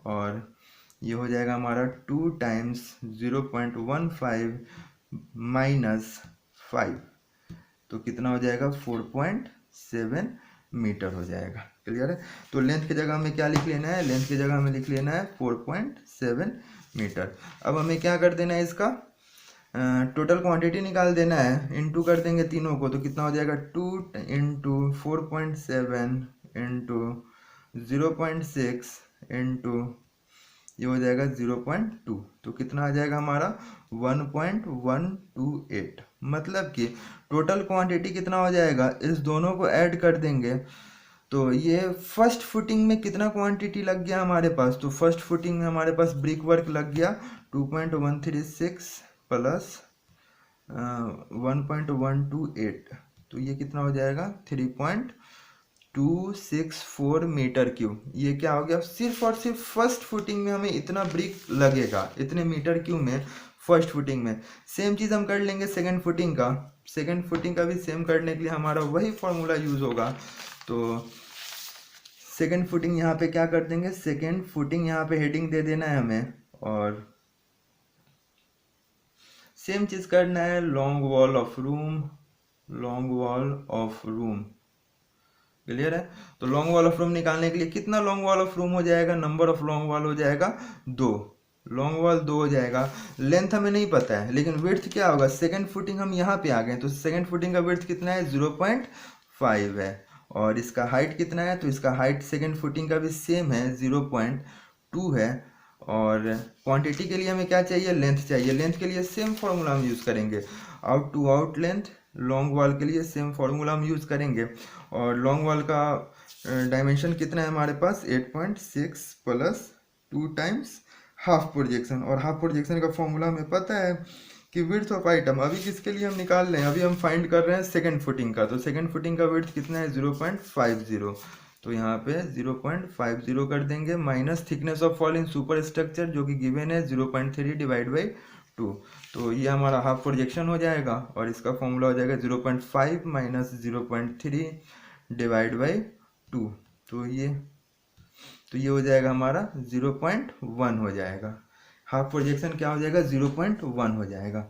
Speaker 1: और ये हो जाएगा हमारा 2 टाइम्स 0.15 माइनस 5, तो कितना हो जाएगा 4.7 मीटर हो जाएगा। क्लियर है। तो लेंथ की जगह हमें क्या लिख लेना है, लेंथ की जगह हमें लिख लेना है 4.7 मीटर। अब हमें क्या कर देना है, इसका टोटल क्वांटिटी निकाल देना है, इनटू कर देंगे तीनों को, तो कितना हो जाएगा 2 इंटू 4.7 इंटू 0.6 इंटू ये हो जाएगा 0.2, तो कितना आ जाएगा हमारा 1.128। मतलब कि टोटल क्वांटिटी कितना हो जाएगा, इस दोनों को ऐड कर देंगे तो ये फर्स्ट फुटिंग में कितना क्वांटिटी लग गया हमारे पास, तो फर्स्ट फुटिंग में हमारे पास ब्रिक वर्क लग गया 2.136 प्लस 1.128, तो ये कितना हो जाएगा 3.264 मीटर क्यूब। ये क्या हो गया, सिर्फ और सिर्फ फर्स्ट फुटिंग में हमें इतना ब्रिक लगेगा, इतने मीटर क्यूब में फर्स्ट फुटिंग में। सेम चीज़ हम कर लेंगे सेकंड फुटिंग का, सेकंड फुटिंग का भी सेम करने के लिए हमारा वही फॉर्मूला यूज़ होगा। तो सेकंड फुटिंग यहाँ पे क्या कर देंगे, सेकंड फुटिंग यहाँ पे हेडिंग दे देना है हमें, और सेम चीज़ करना है long wall of room, long wall of room. Clear है। तो लॉन्ग वॉल ऑफ रूम निकालने के लिए कितना लॉन्ग वॉल ऑफ रूम हो जाएगा, नंबर ऑफ लॉन्ग वॉल हो जाएगा 2, लॉन्ग वॉल 2 हो जाएगा। लेंथ हमें नहीं पता है, लेकिन विड्थ क्या होगा, सेकंड फुटिंग हम यहाँ पे आ गए, तो सेकंड फुटिंग का विड्थ कितना है 0.5 है, और इसका हाइट कितना है, तो इसका हाइट सेकंड फुटिंग का भी सेम है 0.2 है। और क्वांटिटी के लिए हमें क्या चाहिए, लेंथ चाहिए। लेंथ के लिए सेम फार्मूला हम यूज़ करेंगे, out to out length, long wall के लिए सेम फार्मूला हम यूज़ करेंगे। और लॉन्ग वॉल का डायमेंशन कितना है हमारे पास 8.6 प्लस 2 टाइम्स हाफ प्रोजेक्शन, और हाफ प्रोजेक्शन का फॉर्मूला हमें पता है कि विड्थ ऑफ आइटम। अभी किसके लिए हम निकाल रहे हैं, अभी हम फाइंड कर रहे हैं सेकंड फुटिंग का, तो सेकंड फुटिंग का विड्थ कितना है 0.50, तो यहाँ पे 0.50 कर देंगे, minus thickness of fall in super structure जो कि गिवन है 0.3 डिवाइड बाई 2, तो ये हमारा हाफ प्रोजेक्शन हो जाएगा, और इसका फॉर्मूला हो जाएगा 0.5 माइनस 0.3 डिवाइड बाई 2, तो ये हो जाएगा हमारा 0.1 हो जाएगा। हाफ प्रोजेक्शन क्या हो जाएगा 0.1 हो जाएगा।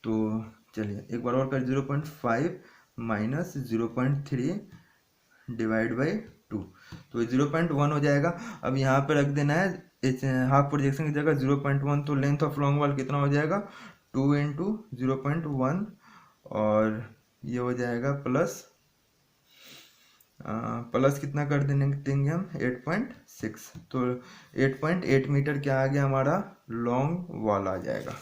Speaker 1: तो चलिए एक बार और कर, 0.5 माइनस 0.3 डिवाइड बाई 2, तो 0.1 हो जाएगा। अब यहाँ पे रख देना है हाफ प्रोजेक्शन की जगह 0.1, तो लेंथ ऑफ लॉन्ग वॉल कितना हो जाएगा 2 इंटू 0.1, और ये हो जाएगा प्लस कितना कर देंगे हम 8.6, तो 8.8 मीटर क्या आ गया हमारा लॉन्ग वॉल आ जाएगा।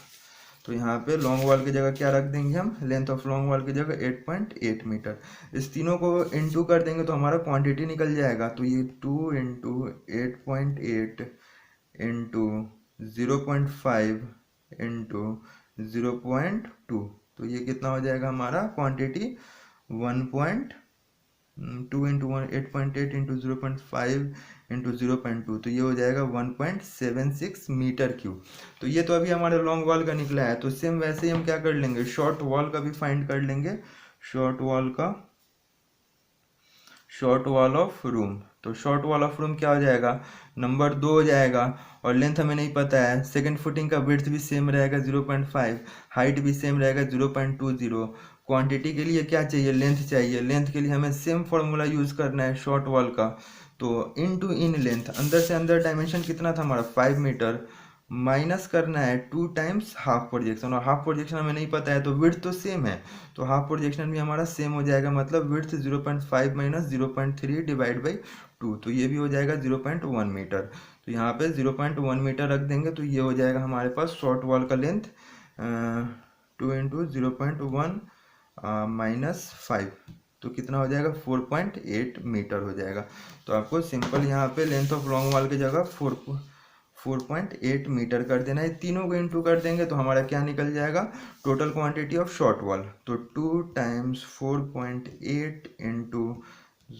Speaker 1: तो यहाँ पे लॉन्ग वॉल की जगह क्या रख देंगे हम, लेंथ ऑफ लॉन्ग वॉल की जगह 8.8 मीटर। इस तीनों को इनटू कर देंगे तो हमारा क्वांटिटी निकल जाएगा, तो ये 2 इंटू 8.8 इंटू 0.5 इंटू 0.2, तो ये कितना हो जाएगा हमारा क्वांटिटी 1.2 इंटू 8.8 इंटू 0.5 इंटू 0.2, तो ये हो जाएगा 1.76 मीटर क्यूब। तो ये तो अभी हमारे लॉन्ग वॉल का निकला है, तो सेम वैसे ही हम क्या कर लेंगे, शॉर्ट वॉल का भी फाइंड कर लेंगे, शॉर्ट वॉल ऑफ रूम। तो शॉर्ट वॉल ऑफ रूम क्या हो जाएगा, नंबर 2 हो जाएगा, और लेंथ हमें नहीं पता है, सेकंड फुटिंग का विड्थ भी सेम रहेगा 0.5, हाइट भी सेम रहेगा 0.20। क्वांटिटी के लिए क्या चाहिए, लेंथ चाहिए। लेंथ के लिए हमें सेम फार्मूला यूज़ करना है शॉर्ट वॉल का, तो इन टू इन लेंथ, अंदर से अंदर डायमेंशन कितना था हमारा 5 मीटर, माइनस करना है 2 टाइम्स हाफ प्रोजेक्शन, और हाफ प्रोजेक्शन हमें नहीं पता है, तो विड्थ तो सेम है, तो हाफ प्रोजेक्शन भी हमारा सेम हो जाएगा, मतलब विड्थ 0.5 माइनस 0.3 डिवाइड बाई 2, तो ये भी हो जाएगा 0.1 मीटर। तो यहाँ पे 0.1 मीटर रख देंगे, तो ये हो जाएगा हमारे पास शॉर्ट वॉल का लेंथ 2 इंटू 0.1 माइनस 5, तो कितना हो जाएगा 4.8 मीटर हो जाएगा। तो आपको सिंपल यहाँ पे लेंथ ऑफ लॉन्ग वॉल की जगह 4.8 मीटर कर देना है। तीनों को इंटू कर देंगे तो हमारा क्या निकल जाएगा, total quantity of short wall. तो 2 टाइम्स 4.8 इंटू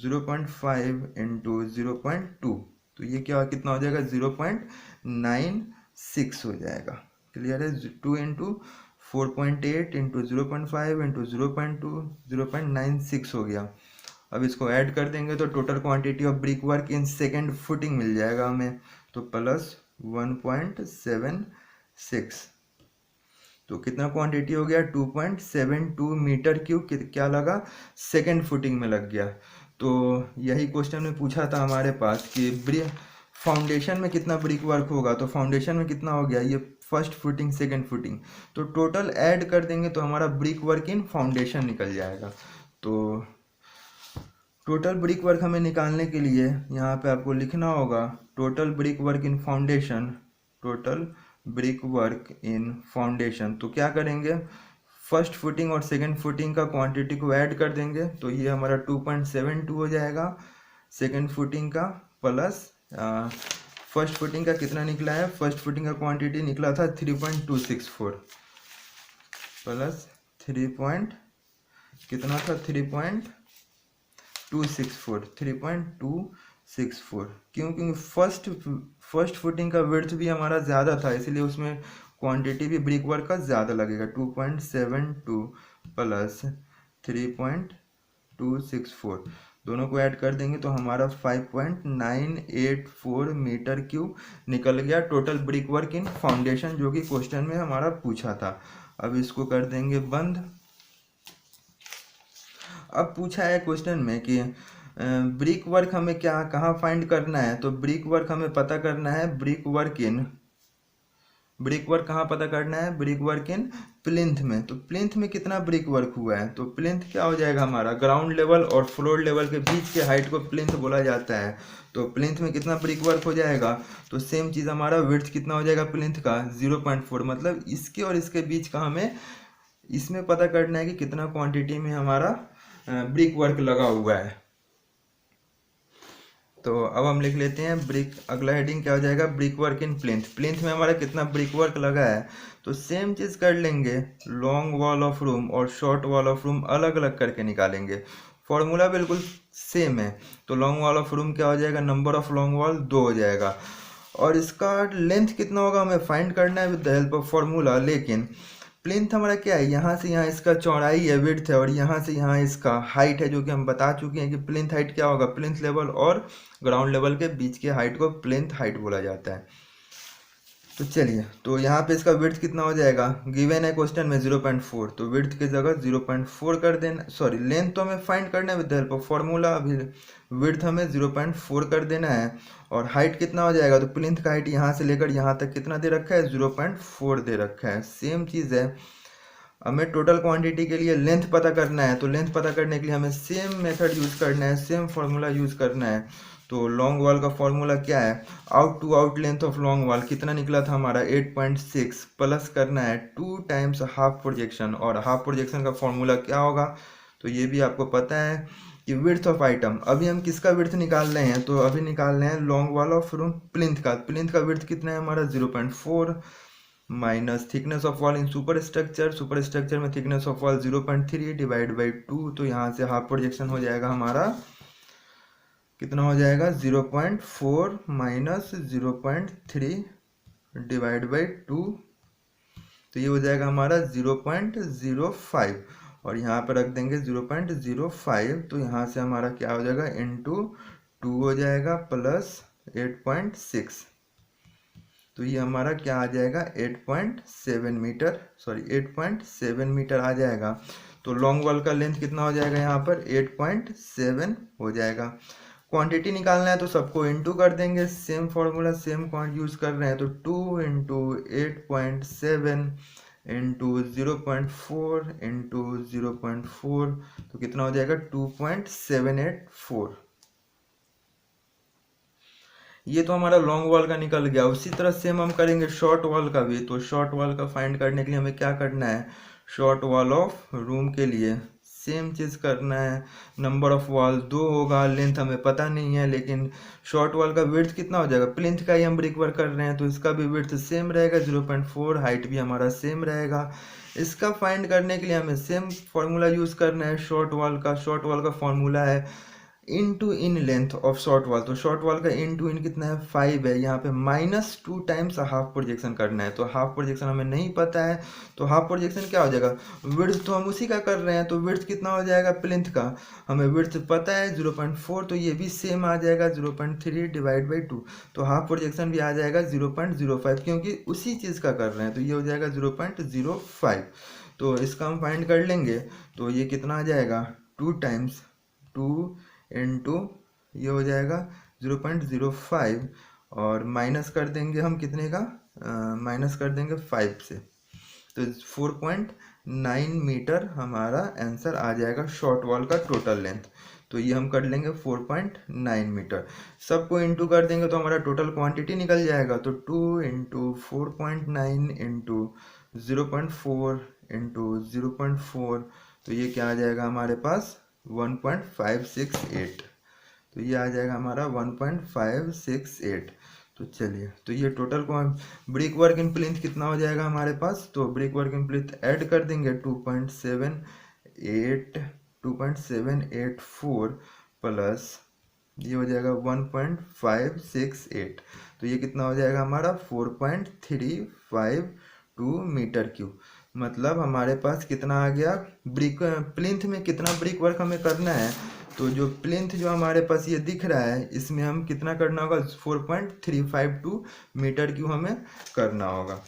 Speaker 1: 0.5 इंटू 0.2, तो ये क्या कितना हो जाएगा, 0.96 हो जाएगा। क्लियर है, 2 इंटू 4.8 इंटू 0.5 इंटू 0.2, 0.96 हो गया। अब इसको ऐड कर देंगे तो total quantity of brick work in second footing मिल जाएगा हमें, तो प्लस 1.76, तो कितना क्वांटिटी हो गया, 2.72 मीटर क्यूब क्या लगा, सेकेंड फुटिंग में लग गया। तो यही क्वेश्चन में पूछा था हमारे पास कि फाउंडेशन में कितना ब्रिक वर्क होगा, तो फाउंडेशन में कितना हो गया, ये फर्स्ट फुटिंग सेकेंड फुटिंग, तो टोटल ऐड कर देंगे तो हमारा ब्रिक वर्क इन फाउंडेशन निकल जाएगा। तो टोटल ब्रिक वर्क हमें निकालने के लिए यहाँ पे आपको लिखना होगा टोटल ब्रिक वर्क इन फाउंडेशन, टोटल ब्रिक वर्क इन फाउंडेशन। तो क्या करेंगे, फर्स्ट फुटिंग और सेकंड फुटिंग का क्वांटिटी को ऐड कर देंगे, तो ये हमारा 2.72 हो जाएगा सेकंड फुटिंग का, प्लस फर्स्ट फुटिंग का कितना निकला है, फर्स्ट फुटिंग का क्वांटिटी निकला था 3.264 प्लस 3. कितना था, 3.264 क्यों, क्योंकि फर्स्ट फुटिंग का विड्थ भी हमारा ज़्यादा था, इसलिए उसमें क्वांटिटी भी ब्रिक वर्क का ज़्यादा लगेगा। 2.72 प्लस 3.264 दोनों को ऐड कर देंगे तो हमारा 5.984 मीटर क्यूब निकल गया टोटल ब्रिक वर्क इन फाउंडेशन, जो कि क्वेश्चन में हमारा पूछा था। अब इसको कर देंगे बंद। अब पूछा है क्वेश्चन में कि ब्रिक वर्क हमें क्या कहाँ फाइंड करना है, तो ब्रिक वर्क हमें पता करना है, ब्रिक वर्क कहाँ पता करना है, ब्रिक वर्क इन प्लिंथ में। तो प्लिंथ में कितना ब्रिक वर्क हुआ है, तो प्लिंथ क्या हो जाएगा हमारा, ग्राउंड लेवल और फ्लोर लेवल के बीच के हाइट को प्लिंथ बोला जाता है। तो प्लिंथ में कितना ब्रिक वर्क हो जाएगा, तो सेम चीज़ हमारा विड्थ कितना हो जाएगा प्लिंथ का, 0.4, मतलब इसके और इसके बीच का हमें इसमें पता करना है कि कितना क्वांटिटी में हमारा ब्रिक वर्क लगा हुआ है। तो अब हम लिख लेते हैं ब्रिक, अगला हेडिंग क्या हो जाएगा, ब्रिक वर्क इन प्लिंथ। प्लिंथ में हमारा कितना ब्रिक वर्क लगा है, तो सेम चीज़ कर लेंगे, लॉन्ग वॉल ऑफ रूम और शॉर्ट वॉल ऑफ रूम अलग अलग करके निकालेंगे। फॉर्मूला बिल्कुल सेम है, तो लॉन्ग वॉल ऑफ रूम क्या हो जाएगा, नंबर ऑफ लॉन्ग वॉल 2 हो जाएगा, और इसका लेंथ कितना होगा हमें फाइंड करना है with the help of formula. लेकिन प्लिंथ हमारा क्या है, यहाँ से यहाँ इसका चौड़ाई है, विड्थ है, और यहाँ से यहाँ इसका हाइट है, जो कि हम बता चुके हैं कि प्लिंथ हाइट क्या होगा, प्लिंथ लेवल और ग्राउंड लेवल के बीच के हाइट को प्लिंथ हाइट बोला जाता है। तो चलिए, तो यहाँ पे इसका विड्थ कितना हो जाएगा, गिवन है क्वेश्चन में 0.4, तो विड्थ की जगह 0.4 कर देना, सॉरी लेंथ तो हमें फाइंड करना है with the help of formula, अभी विड्थ हमें 0.4 कर देना है, और हाइट कितना हो जाएगा, तो प्लिंथ का हाइट यहाँ से लेकर यहाँ तक कितना दे रखा है, 0.4 दे रखा है। सेम चीज़ है, हमें टोटल क्वांटिटी के लिए लेंथ पता करना है, तो लेंथ पता करने के लिए हमें सेम मेथड यूज़ करना है, सेम फार्मूला यूज़ करना है। तो लॉन्ग वॉल का फॉर्मूला क्या है, out to out length of long wall कितना निकला था हमारा 8.6, प्लस करना है 2 टाइम्स हाफ प्रोजेक्शन, और हाफ प्रोजेक्शन का फॉर्मूला क्या होगा, तो ये भी आपको पता है कि विड्थ ऑफ आइटम। अभी हम किसका विड्थ निकाल रहे हैं, तो अभी निकाल रहे हैं long wall of room plinth का। प्लिंथ का विड्थ कितना है हमारा 0.4 minus thickness of wall in super structure में thickness of wall 0.3 divide by 2, तो यहाँ से हाफ प्रोजेक्शन हो जाएगा हमारा कितना हो जाएगा, 0.4 माइनस 0.3 डिवाइड बाई 2, तो ये हो जाएगा हमारा 0.05, और यहाँ पर रख देंगे 0.05, तो यहाँ से हमारा क्या हो जाएगा, इंटू 2 हो जाएगा प्लस 8.6, तो ये हमारा क्या आ जाएगा 8.7 मीटर, सॉरी 8.7 मीटर आ जाएगा। तो लॉन्ग वॉल का लेंथ कितना हो जाएगा यहाँ पर 8.7 हो जाएगा। क्वांटिटी निकालना है तो सबको इंटू कर देंगे, same formula same quant use कर रहे हैं, तो 2 इंटू 8.7 इंटू 0.4 इंटू 0.4, तो कितना हो जाएगा 2.784। ये तो हमारा लॉन्ग वॉल का निकल गया। उसी तरह सेम हम करेंगे शॉर्ट वॉल का भी। तो शॉर्ट वॉल का फाइंड करने के लिए हमें क्या करना है, शॉर्ट वॉल ऑफ रूम के लिए सेम चीज़ करना है। नंबर ऑफ वॉल 2 होगा, लेंथ हमें पता नहीं है, लेकिन शॉर्ट वॉल का विड्थ कितना हो जाएगा, प्लिंथ का ही हम ब्रिक वर्क कर रहे हैं तो इसका भी विड्थ सेम रहेगा 0.4, हाइट भी हमारा सेम रहेगा। इसका फाइंड करने के लिए हमें सेम फॉर्मूला यूज़ करना है शॉर्ट वॉल का फॉर्मूला है in to in length of short wall. तो शॉर्ट वॉल का इन टू इन कितना है, 5 है। यहाँ पे -2 टाइम्स हाफ प्रोजेक्शन करना है, तो हाफ प्रोजेक्शन हमें नहीं पता है, तो हाफ प्रोजेक्शन क्या हो जाएगा, विड्थ तो हम उसी का कर रहे हैं, तो विड्थ कितना हो जाएगा प्लिंथ का, हमें विड्थ पता है 0.4, तो ये भी सेम आ जाएगा 0.3 डिवाइड बाई 2, तो हाफ प्रोजेक्शन भी आ जाएगा 0.05, क्योंकि उसी चीज़ का कर रहे हैं, तो ये हो जाएगा 0.05। तो इसका हम फाइंड कर लेंगे, तो ये कितना आ जाएगा, 2 टाइम्स 2 इंटू ये हो जाएगा 0.05, और माइनस कर देंगे हम कितने का, माइनस कर देंगे 5 से, तो 4.9 मीटर हमारा आंसर आ जाएगा शॉर्ट वॉल का टोटल लेंथ। तो ये हम कर लेंगे 4.9 मीटर, सबको इंटू कर देंगे तो हमारा टोटल क्वांटिटी निकल जाएगा। तो 2 इंटू 4.9 इंटू 0.4 इंटू 0.4, तो ये क्या आ जाएगा हमारे पास 1.568, तो ये आ जाएगा हमारा 1.568। तो चलिए, तो ये टोटल को ब्रिक वर्क इन प्लिंथ कितना हो जाएगा हमारे पास, तो ब्रिक वर्क इन प्लिंथ ऐड कर देंगे 2.784 प्लस ये हो जाएगा 1.568, तो ये कितना हो जाएगा हमारा 4.352 मीटर क्यूब। मतलब हमारे पास कितना आ गया, ब्रिक प्लिंथ में कितना ब्रिक वर्क हमें करना है, तो जो प्लिंथ जो हमारे पास ये दिख रहा है इसमें हम कितना करना होगा, 4.352 मीटर क्यूब हमें करना होगा।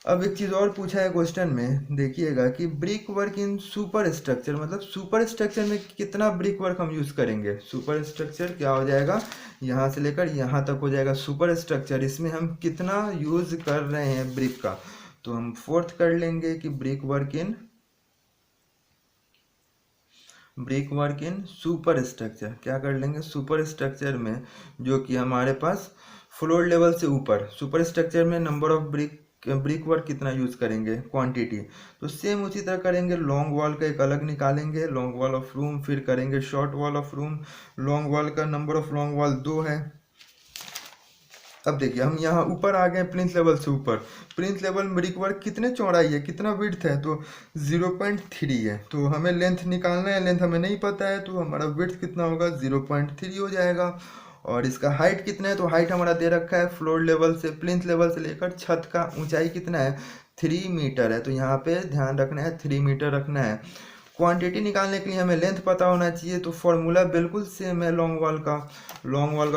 Speaker 1: अब एक चीज़ और पूछा है क्वेश्चन में, देखिएगा कि brick work in super structure, मतलब सुपर स्ट्रक्चर में कितना ब्रिक वर्क हम यूज़ करेंगे। सुपर स्ट्रक्चर क्या हो जाएगा, यहाँ से लेकर यहाँ तक हो जाएगा सुपर स्ट्रक्चर, इसमें हम कितना यूज़ कर रहे हैं ब्रिक का, तो हम फोर्थ कर लेंगे कि brick work in super structure, क्या कर लेंगे, सुपर स्ट्रक्चर में जो कि हमारे पास फ्लोर लेवल से ऊपर, सुपर स्ट्रक्चर में नंबर ऑफ ब्रिक वर्क कितना यूज करेंगे, क्वांटिटी, तो सेम उसी तरह करेंगे। लॉन्ग वॉल का एक अलग निकालेंगे, लॉन्ग वॉल ऑफ रूम, फिर करेंगे short wall of room. Long wall का नंबर ऑफ लॉन्ग वॉल 2 है। अब देखिए हम यहाँ ऊपर आ गए प्लिंथ लेवल से ऊपर, प्लिंथ लेवल में ब्रिक वर्क कितने चौड़ाई है, कितना विड्थ है, तो 0.3 है। तो हमें लेंथ निकालना है, लेंथ हमें नहीं पता है, तो हमारा विड्थ कितना होगा 0.3 हो जाएगा। और इसका हाइट कितना है, तो हाइट हमारा दे रखा है फ्लोर लेवल से, प्लिंथ लेवल से लेकर छत का ऊंचाई कितना है, 3 मीटर है, तो यहाँ पे ध्यान रखना है 3 मीटर रखना है। क्वांटिटी निकालने के लिए हमें लेंथ पता होना चाहिए, तो फॉर्मूला बिल्कुल सेम है लॉन्ग वॉल का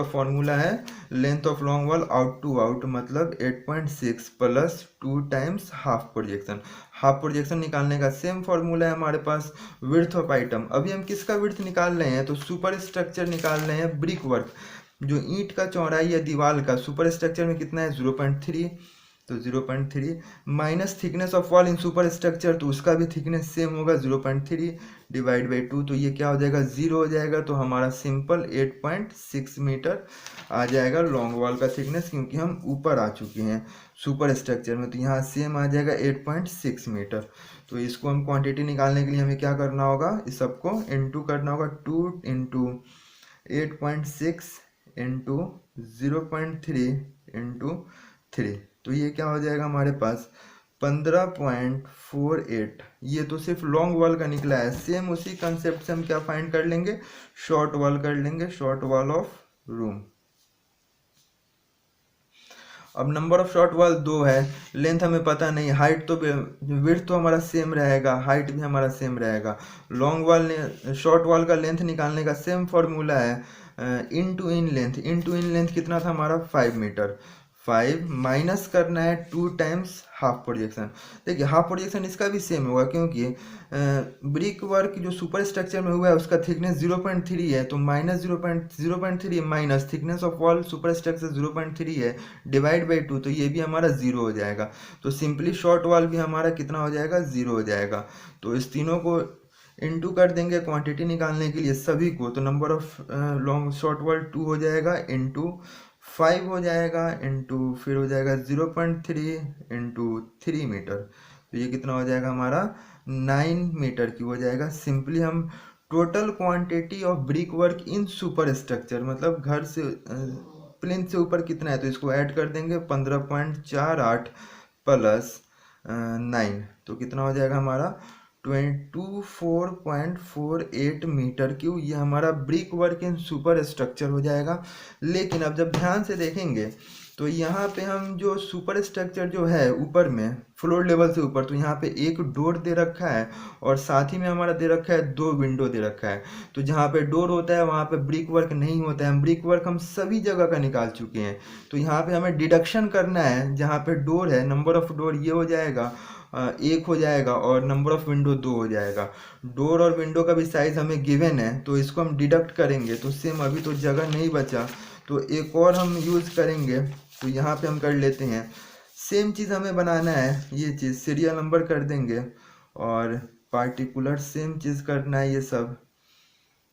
Speaker 1: फॉर्मूला है length of long wall out to out, मतलब 8.6 plus 2 times half projection. Half projection निकालने का सेम फॉर्मूला है हमारे पास। विड्थ ऑफ आइटम, अभी हम किसका विड्थ निकाल रहे हैं, तो सुपर स्ट्रक्चर निकाल रहे हैं ब्रिक वर्क, जो ईंट का चौड़ाई है दीवार का सुपर स्ट्रक्चर में कितना है 0.3, तो 0.3 minus thickness of wall in super structure, तो उसका भी थिकनेस सेम होगा 0.3 डिवाइड बाई 2, तो ये क्या हो जाएगा 0 हो जाएगा। तो हमारा सिंपल 8.6 मीटर आ जाएगा लॉन्ग वॉल का थिकनेस, क्योंकि हम ऊपर आ चुके हैं सुपर स्ट्रक्चर में, तो यहाँ सेम आ जाएगा 8.6 मीटर। तो इसको हम क्वांटिटी निकालने के लिए हमें क्या करना होगा, इस सबको इंटू करना होगा, 2 इंटू 8.6 इंटू 0.3 इंटू 3, तो ये क्या हो जाएगा हमारे पास 15.48। ये तो सिर्फ लॉन्ग वॉल का निकला है। सेम उसी कंसेप्ट से हम क्या फाइंड कर लेंगे, शॉर्ट वॉल कर लेंगे, शॉर्ट वॉल ऑफ रूम। अब नंबर ऑफ शॉर्ट वॉल 2 है, लेंथ हमें पता नहीं, हाइट तो विड्थ तो हमारा सेम रहेगा, हाइट भी हमारा सेम रहेगा। लॉन्ग वॉल ने शॉर्ट वॉल का लेंथ निकालने का सेम फॉर्मूला है इन टू इन लेंथ कितना था हमारा 5 मीटर, 5 माइनस करना है 2 टाइम्स हाफ प्रोजेक्शन। देखिए हाफ प्रोजेक्शन इसका भी सेम होगा, क्योंकि ब्रिक वर्क जो सुपर स्ट्रक्चर में हुआ है उसका थिकनेस 0.3 है, तो minus 0.3 minus thickness of wall super structure 0.3 है डिवाइड बाई 2, तो ये भी हमारा 0 हो जाएगा। तो सिंपली शॉर्ट वॉल भी हमारा कितना हो जाएगा 0 हो जाएगा। तो इस तीनों को इंटू कर देंगे क्वांटिटी निकालने के लिए सभी को, तो number of long short wall 2 हो जाएगा इंटू 5 हो जाएगा इंटू फिर हो जाएगा 0.3 इंटू 3 मीटर, तो ये कितना हो जाएगा हमारा 9 मीटर क्यूब हो जाएगा। सिंपली हम total quantity of brick work in super structure, मतलब घर से प्लिंथ से ऊपर कितना है तो इसको ऐड कर देंगे 15.48 प्लस 9, तो कितना हो जाएगा हमारा 24.48 मीटर क्यूब। ये हमारा brick work in super structure हो जाएगा। लेकिन अब जब ध्यान से देखेंगे तो यहाँ पे हम जो सुपर स्ट्रक्चर जो है ऊपर में फ्लोर लेवल से ऊपर, तो यहाँ पे एक डोर दे रखा है और साथ ही में हमारा दे रखा है 2 विंडो दे रखा है। तो जहाँ पे डोर होता है वहाँ पे ब्रिक वर्क नहीं होता है, ब्रिक वर्क हम सभी जगह का निकाल चुके हैं। तो यहाँ पे हमें डिडक्शन करना है, जहाँ पे डोर है नंबर ऑफ डोर ये हो जाएगा 1 हो जाएगा और नंबर ऑफ विंडो 2 हो जाएगा। डोर और विंडो का भी साइज हमें गिवन है तो इसको हम डिडक्ट करेंगे तो सेम अभी तो जगह नहीं बचा तो एक और हम यूज़ करेंगे। तो यहाँ पे हम कर लेते हैं, सेम चीज़ हमें बनाना है, ये चीज़ सीरियल नंबर कर देंगे और पार्टिकुलर सेम चीज़ करना है, ये सब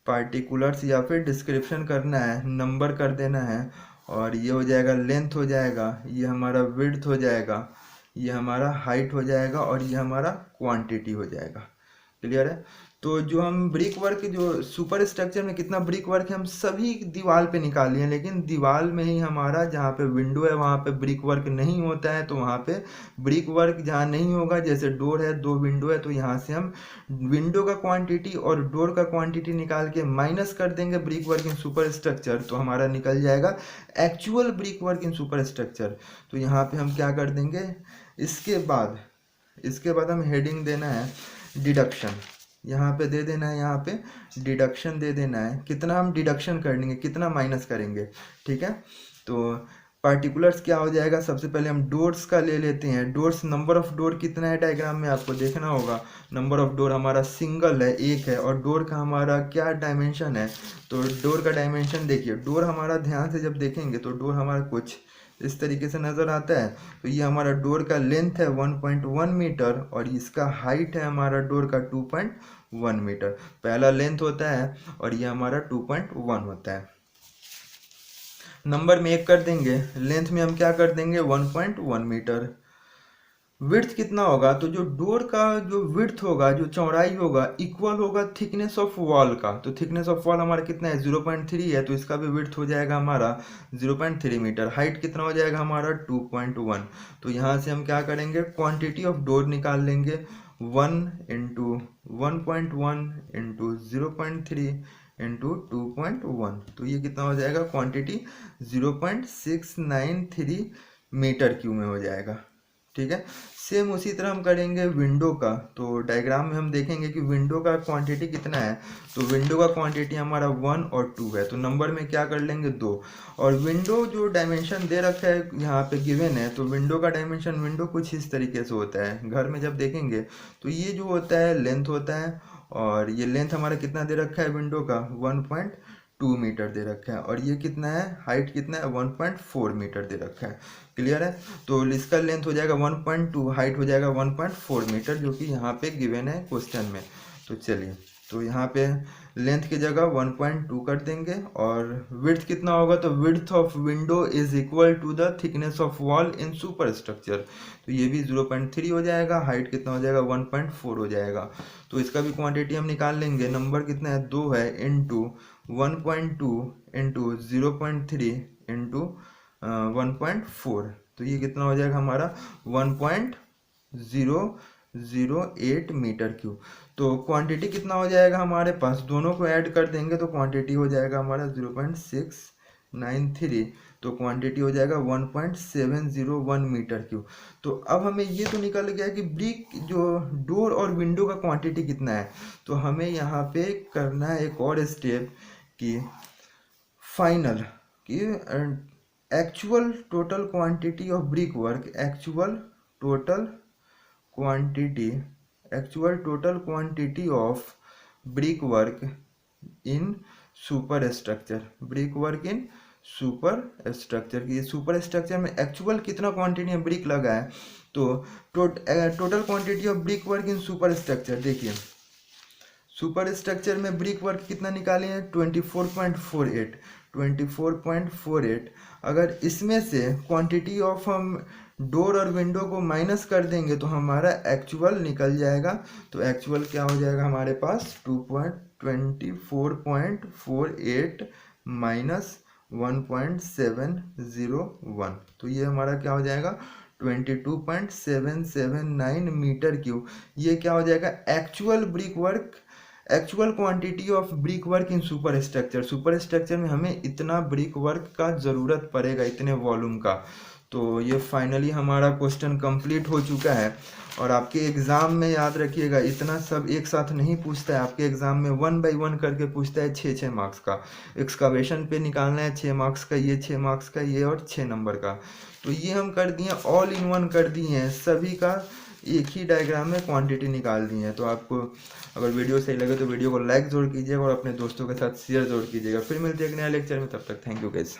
Speaker 1: पार्टिकुलर्स या फिर डिस्क्रिप्शन करना है, नंबर कर देना है और ये हो जाएगा लेंथ हो जाएगा, ये हमारा विड्थ हो जाएगा, ये हमारा हाइट हो जाएगा और ये हमारा क्वांटिटी हो जाएगा। क्लियर है। तो जो हम ब्रिक वर्क जो सुपर स्ट्रक्चर में कितना ब्रिक वर्क है हम सभी दीवार पे निकाल लिए, लेकिन दीवार में ही हमारा जहाँ पे विंडो है वहाँ पे ब्रिक वर्क नहीं होता है। तो वहाँ पे ब्रिक वर्क जहाँ नहीं होगा, जैसे डोर है 2 विंडो है तो यहाँ से हम विंडो का क्वांटिटी और डोर का क्वांटिटी निकाल के माइनस कर देंगे brick work in super structure, तो हमारा निकल जाएगा actual brick work in super structure. तो यहाँ पे हम क्या कर देंगे, इसके बाद हम हेडिंग देना है डिडक्शन, यहाँ पे दे देना है, यहाँ पे डिडक्शन दे देना है। कितना हम डिडक्शन करेंगे, कितना माइनस करेंगे, ठीक है। तो पार्टिकुलर्स क्या हो जाएगा, सबसे पहले हम डोर्स का ले लेते हैं। डोर्स नंबर ऑफ डोर कितना है डायग्राम में आपको देखना होगा। नंबर ऑफ डोर हमारा सिंगल है, 1 है और डोर का हमारा क्या डायमेंशन है, तो डोर का डायमेंशन देखिए, डोर हमारा ध्यान से जब देखेंगे तो डोर हमारा कुछ इस तरीके से नज़र आता है। तो ये हमारा डोर का लेंथ है 1.1 मीटर और इसका हाइट है हमारा डोर का 2.1 मीटर। पहला लेंथ होता है और ये हमारा 2.1 होता है। नंबर में 1 कर देंगे, लेंथ में हम क्या कर देंगे 1.1 मीटर। विड्थ कितना होगा, तो जो डोर का जो विड्थ होगा, जो चौड़ाई होगा, इक्वल होगा थिकनेस ऑफ वॉल का। तो थिकनेस ऑफ वॉल हमारा कितना है 0.3 है, तो इसका भी विड्थ हो जाएगा हमारा 0.3 मीटर। हाइट कितना हो जाएगा हमारा 2.1। तो यहाँ से हम क्या करेंगे, क्वांटिटी ऑफ डोर निकाल लेंगे 1 इंटू 1.1 इंटू 0.3 इंटू 2.1, तो ये कितना हो जाएगा क्वांटिटी 0.693 मीटर क्यूब में हो जाएगा, ठीक है। सेम उसी तरह हम करेंगे विंडो का। तो डायग्राम में हम देखेंगे कि विंडो का क्वांटिटी कितना है, तो विंडो का क्वांटिटी हमारा 1 और 2 है, तो नंबर में क्या कर लेंगे 2। और विंडो जो डायमेंशन दे रखा है यहाँ पे गिवन है, तो विंडो का डायमेंशन विंडो कुछ इस तरीके से होता है। घर में जब देखेंगे तो ये जो होता है लेंथ होता है और ये लेंथ हमारा कितना दे रखा है विंडो का 1.2 मीटर दे रखा है और ये कितना है हाइट कितना है 1.4 मीटर दे रखा है। क्लियर है। तो इसका लेंथ हो जाएगा 1.2, हाइट हो जाएगा 1.4 मीटर, जो कि यहाँ पे गिवन है क्वेश्चन में। तो चलिए, तो यहाँ पे लेंथ की जगह 1.2 कर देंगे और विड्थ कितना होगा, तो width of window is equal to the thickness of wall in super structure. तो ये भी 0.3 हो जाएगा, हाइट कितना हो जाएगा 1.4 हो जाएगा। तो इसका भी क्वांटिटी हम निकाल लेंगे, नंबर कितना है 2 है, इंटू 1.2 इंटू 0.3 इंटू 1.4, तो ये कितना हो जाएगा हमारा 1.008 मीटर क्यूब। तो क्वांटिटी कितना हो जाएगा हमारे पास, दोनों को ऐड कर देंगे तो क्वांटिटी हो जाएगा हमारा 0.693, तो क्वांटिटी हो जाएगा 1.701 मीटर क्यूब। तो अब हमें ये तो निकल गया कि ब्रिक जो डोर और विंडो का क्वांटिटी कितना है। तो हमें यहाँ पे करना है एक और स्टेप कि फाइनल कि actual total quantity of brick work, actual total quantity of brick work in super structure, brick work in super structure की सुपर स्ट्रक्चर में एक्चुअल कितना क्वांटिटी में ब्रिक लगा है। तो total quantity of brick work in super structure, देखिए super structure में brick work कितना निकाले हैं 24.48। अगर इसमें से क्वांटिटी ऑफ हम डोर और विंडो को माइनस कर देंगे तो हमारा एक्चुअल निकल जाएगा। तो एक्चुअल क्या हो जाएगा हमारे पास 2.24.48 माइनस 1.701, तो ये हमारा क्या हो जाएगा 22.779 मीटर क्यूब। ये क्या हो जाएगा actual brick work, actual quantity of brick work in super structure. Super structure में हमें इतना ब्रिक वर्क का ज़रूरत पड़ेगा, इतने वॉल्यूम का। तो ये फाइनली हमारा क्वेश्चन कंप्लीट हो चुका है। और आपके एग्ज़ाम में याद रखिएगा, इतना सब एक साथ नहीं पूछता है, आपके एग्ज़ाम में 1 बाई 1 करके पूछता है 6 मार्क्स का। एक्सकवेशन पे निकालना है 6 मार्क्स का, ये 6 मार्क्स का, ये और 6 नंबर का। तो ये हम कर दिए, ऑल इन वन कर दिए हैं, सभी का एक ही डायग्राम में क्वांटिटी निकाल दी है। तो आपको अगर वीडियो सही लगे तो वीडियो को लाइक जरूर कीजिएगा और अपने दोस्तों के साथ शेयर जरूर कीजिएगा। फिर मिलते हैं एक नया लेक्चर में, तब तक थैंक यू गाइस।